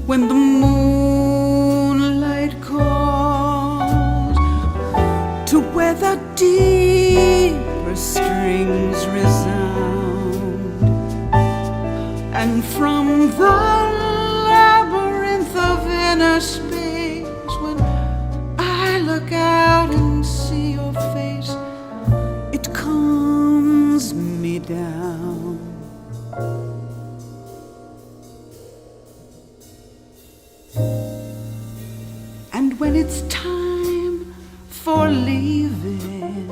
when the moonlight calls to where the deeper strings resound, and from the labyrinth of inner space, when I look out and see your face, it calms me down. And when it's time for leaving,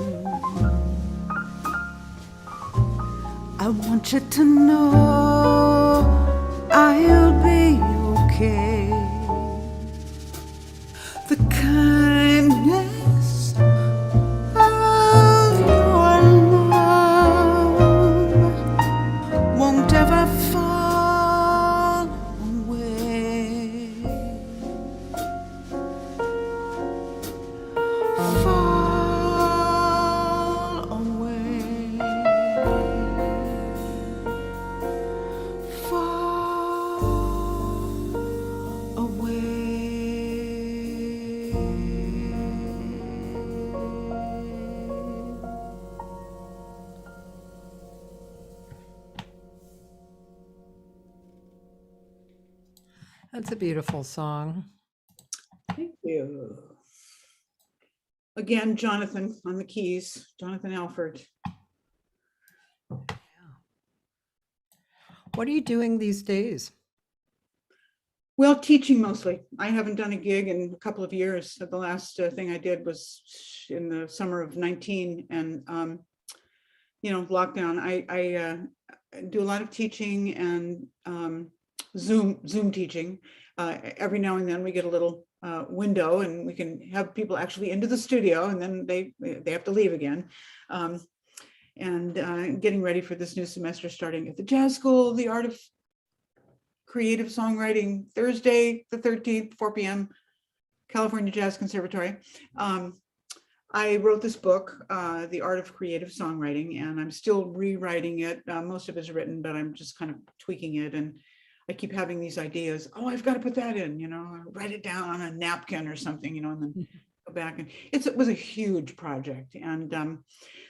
I want you to know I'll be okay. The kindness of your love won't ever fall away. Fall away. Fall away. That's a beautiful song. Thank you. Again, Jonathan on the keys, Jonathan Alford. What are you doing these days? Well, teaching mostly. I haven't done a gig in a couple of years. The last thing I did was in the summer of 19, and lockdown. I do a lot of teaching and Zoom teaching. Every now and then we get a little window, and we can have people actually into the studio, and then they have to leave again. And getting ready for this new semester, starting at the Jazz School, the Art of Creative Songwriting, Thursday the 13th, 4 p.m., California Jazz Conservatory. I wrote this book, The Art of Creative Songwriting, and I'm still rewriting it. Most of it's written, but I'm just kind of tweaking it. And I keep having these ideas. Oh, I've got to put that in, write it down on a napkin or something, and then go back. And it was a huge project. And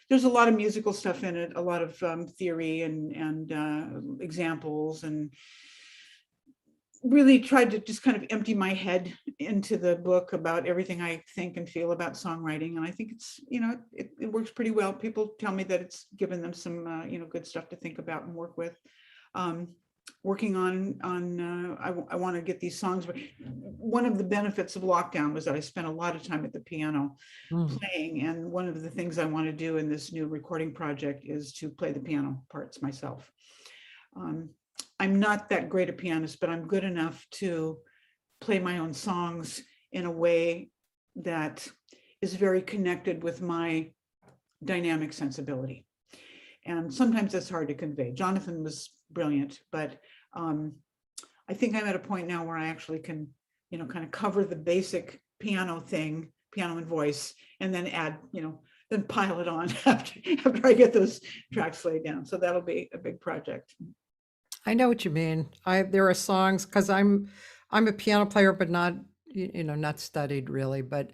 there's a lot of musical stuff in it, a lot of theory and examples, and really tried to just kind of empty my head into the book about everything I think and feel about songwriting. And I think it's, it works pretty well. People tell me that it's given them some, good stuff to think about and work with. Working on I want to get these songs. One of the benefits of lockdown was that I spent a lot of time at the piano playing. And one of the things I want to do in this new recording project is to play the piano parts myself. I'm not that great a pianist, but I'm good enough to play my own songs in a way that is very connected with my dynamic sensibility. And sometimes that's hard to convey. Jonathan was brilliant, but I think I'm at a point now where I actually can, kind of cover the basic piano thing, piano and voice, and then add, then pile it on after I get those tracks laid down. So that'll be a big project. I know what you mean. There are songs, because I'm a piano player, but not not studied really. But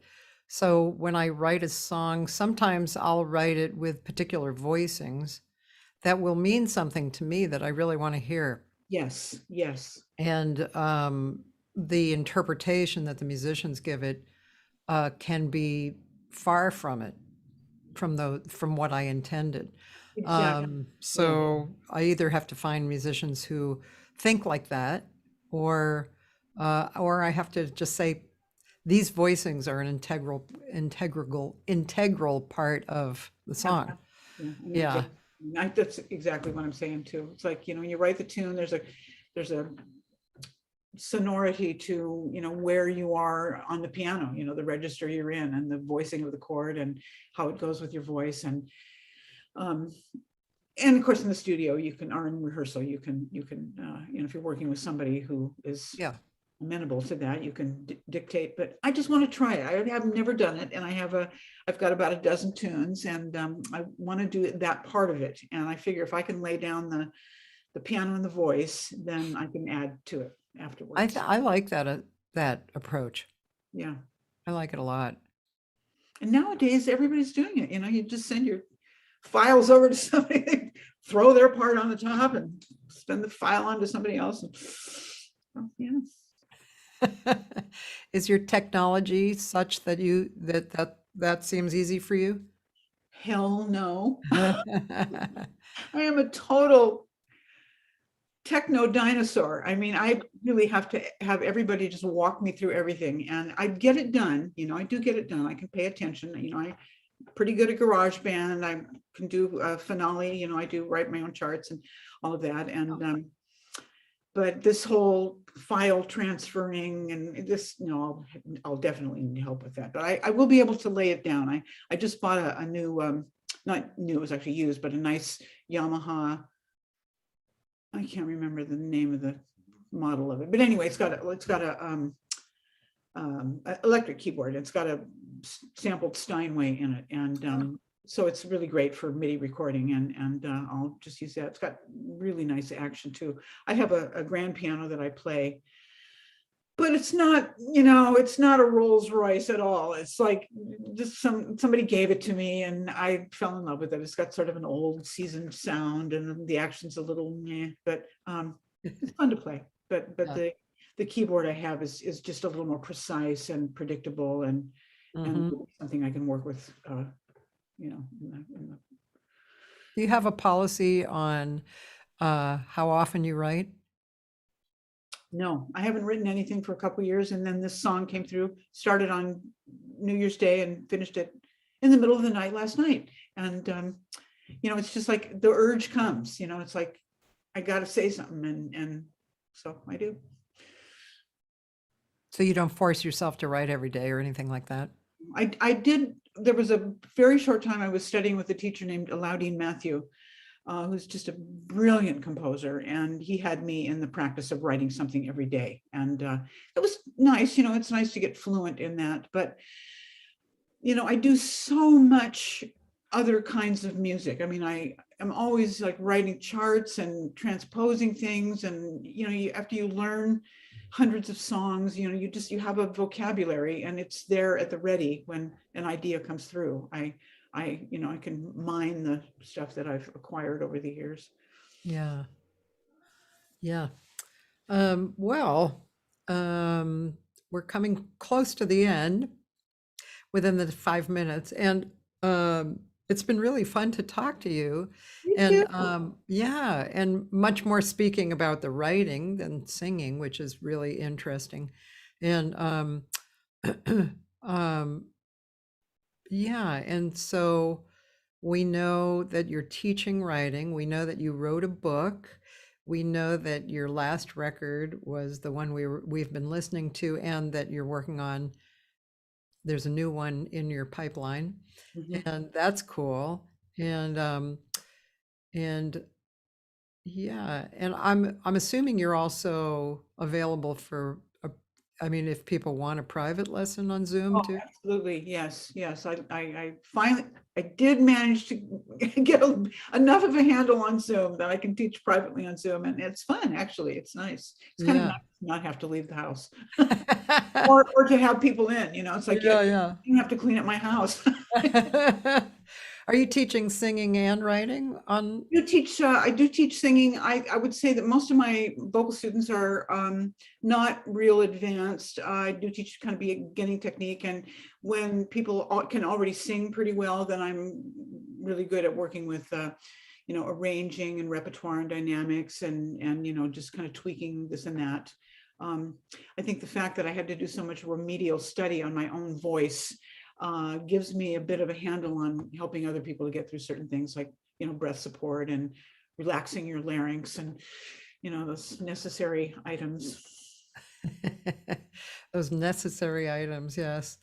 so when I write a song, sometimes I'll write it with particular voicings that will mean something to me that I really want to hear. Yes. And the interpretation that the musicians give it can be far from it, from what I intended. Exactly. So I either have to find musicians who think like that, or I have to just say these voicings are an integral part of the song. Yeah. That's exactly what I'm saying too. It's like, when you write the tune, there's a sonority to, where you are on the piano, the register you're in, and the voicing of the chord and how it goes with your voice. And of course in the studio or in rehearsal, you can if you're working with somebody who is amenable to that, you can dictate. But I just want to try it. I have never done it, and I've got about a dozen tunes, and I want to do that part of it. And I figure if I can lay down the piano and the voice, then I can add to it. afterwards. I like that approach. Yeah. I like it a lot. And nowadays everybody's doing it. You just send your files over to somebody, they throw their part on the top and send the file on to somebody else. And, well, yeah. Is your technology such that that seems easy for you? Hell no. I am a total techno dinosaur. I mean, I really have to have everybody just walk me through everything, and I get it done. I do get it done. I can pay attention. I'm pretty good at GarageBand. I can do Finale. I do write my own charts and all of that. And but this whole file transferring and this, I'll definitely need help with that. But I will be able to lay it down. I just bought a new, not new, it was actually used, but a nice Yamaha. I can't remember the name of the model of it, but anyway, it's got a electric keyboard. It's got a sampled Steinway in it, and so it's really great for MIDI recording. And I'll just use that. It's got really nice action too. I have a grand piano that I play, but it's not, it's not a Rolls Royce at all. It's like just somebody gave it to me and I fell in love with it. It's got sort of an old seasoned sound and the action's a little meh, but it's fun to play. But Yeah. the keyboard I have is just a little more precise and predictable and something I can work with, Do you have a policy on how often you write? No, I haven't written anything for a couple of years. And then this song came through, started on New Year's Day and finished it in the middle of the night last night. And, it's just like the urge comes, it's like, I got to say something. And so I do. So you don't force yourself to write every day or anything like that? I did. There was a very short time I was studying with a teacher named Elaine Matthew, who's just a brilliant composer. And he had me in the practice of writing something every day. And it was nice, it's nice to get fluent in that. But, I do so much other kinds of music. I mean, I am always like writing charts and transposing things. And, after you learn hundreds of songs, you have a vocabulary and it's there at the ready when an idea comes through. I can mine the stuff that I've acquired over the years. Yeah. Yeah. Well, we're coming close to the end within the 5 minutes. And it's been really fun to talk to you. And yeah, and much more speaking about the writing than singing, which is really interesting. And yeah, and so we know that you're teaching writing. We know that you wrote a book. We know that your last record was the one we've been listening to, and that you're working on. There's a new one in your pipeline, and that's cool. And yeah, and I'm assuming you're also available for if people want a private lesson on Zoom too. Absolutely, yes. I finally did manage to get enough of a handle on Zoom that I can teach privately on Zoom, and it's fun. Actually, it's nice. It's kind of nice to not have to leave the house, or to have people in. It's like you have to clean up my house. Are you teaching singing and writing on? I do teach singing. I would say that most of my vocal students are not real advanced. I do teach kind of beginning technique. And when people can already sing pretty well, then I'm really good at working with, arranging and repertoire and dynamics and just kind of tweaking this and that. I think the fact that I had to do so much remedial study on my own voice gives me a bit of a handle on helping other people to get through certain things like, breath support and relaxing your larynx and, those necessary items. Those necessary items, yes.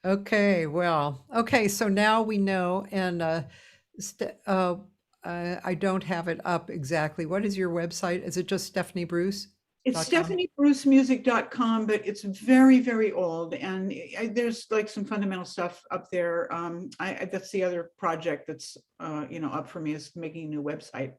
Okay, well, okay, so now we know, and I don't have it up exactly. What is your website? Is it just Stephanie Bruce? It's StephanieBruceMusic.com, but it's very, very old. And there's like some fundamental stuff up there. That's the other project that's, up for me, is making a new website.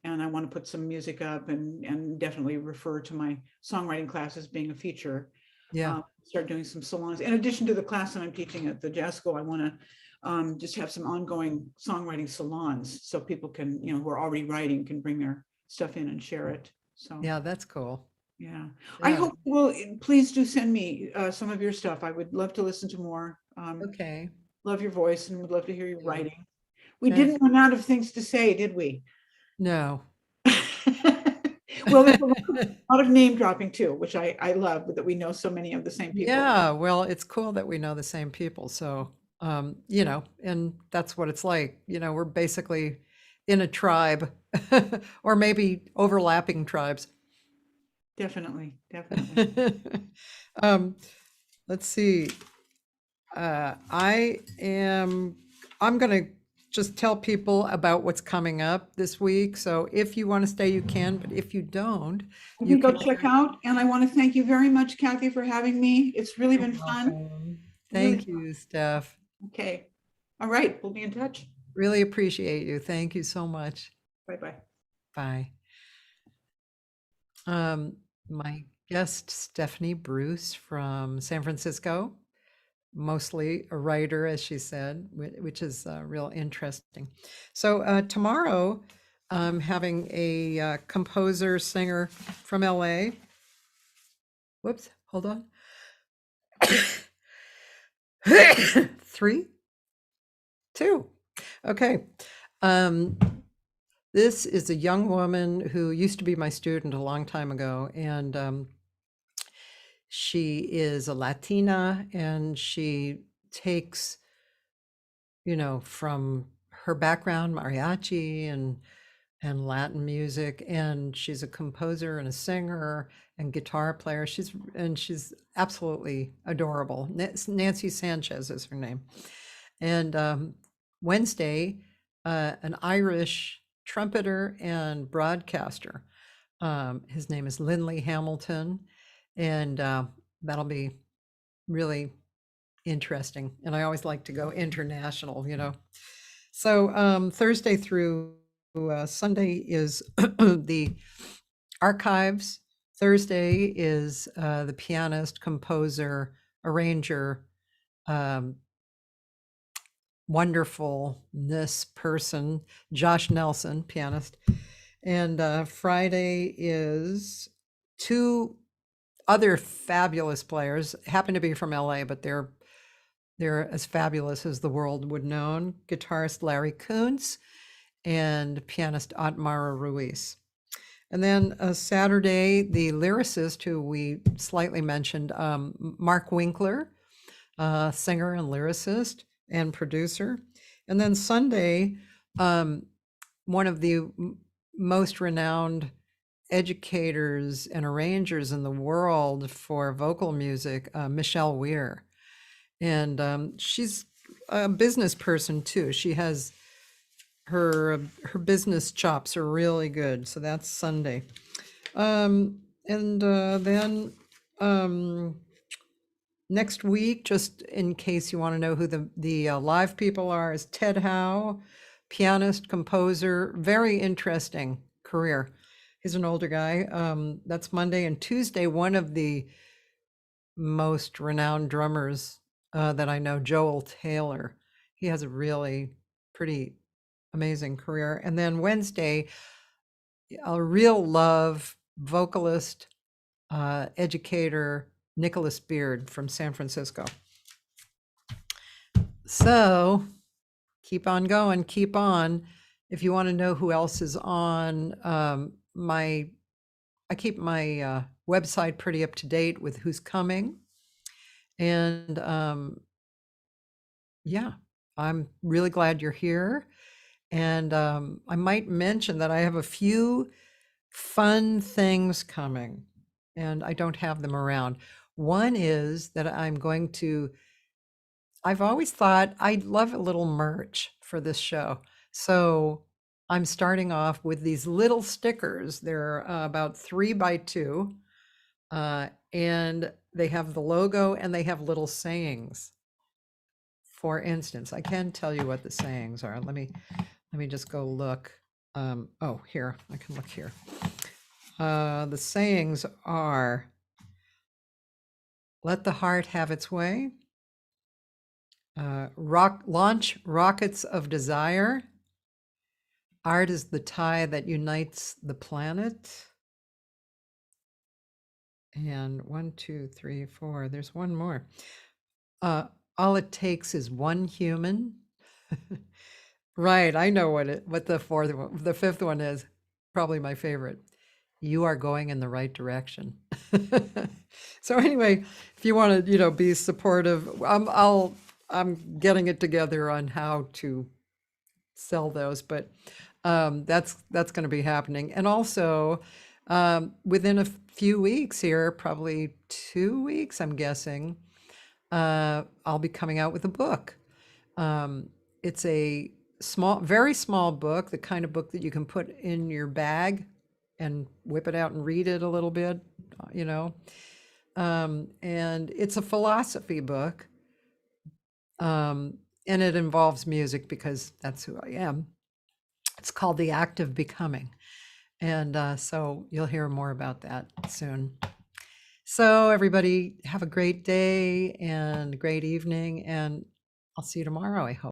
and I want to put some music up and definitely refer to my songwriting class as being a feature. Yeah. Start doing some salons. In addition to the class that I'm teaching at the jazz school, I want to just have some ongoing songwriting salons so people can, who are already writing can bring their stuff in and share it. So Yeah, that's cool. yeah. I Yeah. hope, well, please do send me some of your stuff. I would love to listen to more. Okay. Love your voice and would love to hear you Yeah. writing. We Thanks. didn't run out of things to say, did we? No. Well, there's a lot of name dropping too, which I love, that we know so many of the same people. Yeah, well, it's cool that we know the same people. So, and that's what it's like. We're basically in a Tribe or maybe overlapping tribes. Definitely, definitely. Let's see. I'm going to just tell people about what's coming up this week. So if you want to stay, you can, but if you don't, I you think I'll can check out, and I want to thank you very much, Cathy, for having me. It's really been fun. welcome. Thank you, Steph. Okay. All right. We'll be in touch. Really appreciate you. Thank you so much. Bye-bye. Bye. My guest, Stephanie Bruce from San Francisco, mostly a writer, as she said, which is real interesting. So tomorrow, I'm having a composer, singer from LA. Whoops, hold on. 3, 2. Okay. This is a young woman who used to be my student a long time ago, and she is a Latina, and she takes, from her background, mariachi and Latin music, and she's a composer and a singer and guitar player. She's absolutely adorable. Nancy Sanchez is her name. And Wednesday, an Irish trumpeter and broadcaster. His name is Lindley Hamilton, and that'll be really interesting. And I always like to go international, So Thursday through Sunday is the archives. Thursday is the pianist, composer, arranger, wonderfulness person, Josh Nelson, pianist. And Friday is 2 other fabulous players, happen to be from LA, but they're as fabulous as the world would know. Guitarist Larry Kuntz and pianist Otmara Ruiz. And then Saturday, the lyricist who we slightly mentioned, Mark Winkler, singer and lyricist and producer. And then Sunday, one of the most renowned educators and arrangers in the world for vocal music, Michelle Weir. And she's a business person too. She has her business chops are really good. So that's Sunday. Then next week, just in case you want to know who the live people are, is Ted Howe, pianist, composer, very interesting career. He's an older guy. That's Monday. And Tuesday, one of the most renowned drummers that I know, Joel Taylor. He has a really pretty amazing career. And then Wednesday, a real love vocalist, educator, Nicholas Beard from San Francisco. So keep on going, keep on. If you want to know who else is on, I keep my website pretty up to date with who's coming. And yeah, I'm really glad you're here. And I might mention that I have a few fun things coming, and I don't have them around. One is that I've always thought I'd love a little merch for this show. So I'm starting off with these little stickers. They're about 3 by 2, and they have the logo and they have little sayings. For instance, I can tell you what the sayings are. Let me just go look. Oh, here, I can look here. The sayings are, let the heart have its way, launch rockets of desire, art is the tie that unites the planet, and 1, 2, 3, 4, there's one more. All it takes is one human. Right, I know what the fifth one is. Probably my favorite. You are going in the right direction. So anyway, if you want to, be supportive, I'm getting it together on how to sell those, but that's going to be happening. And also, within a few weeks here, probably 2 weeks, I'm guessing, I'll be coming out with a book. It's a very small book, the kind of book that you can put in your bag and whip it out and read it a little bit, and it's a philosophy book. And it involves music because that's who I am. It's called The Act of Becoming. And so you'll hear more about that soon. So everybody have a great day and a great evening, and I'll see you tomorrow, I hope.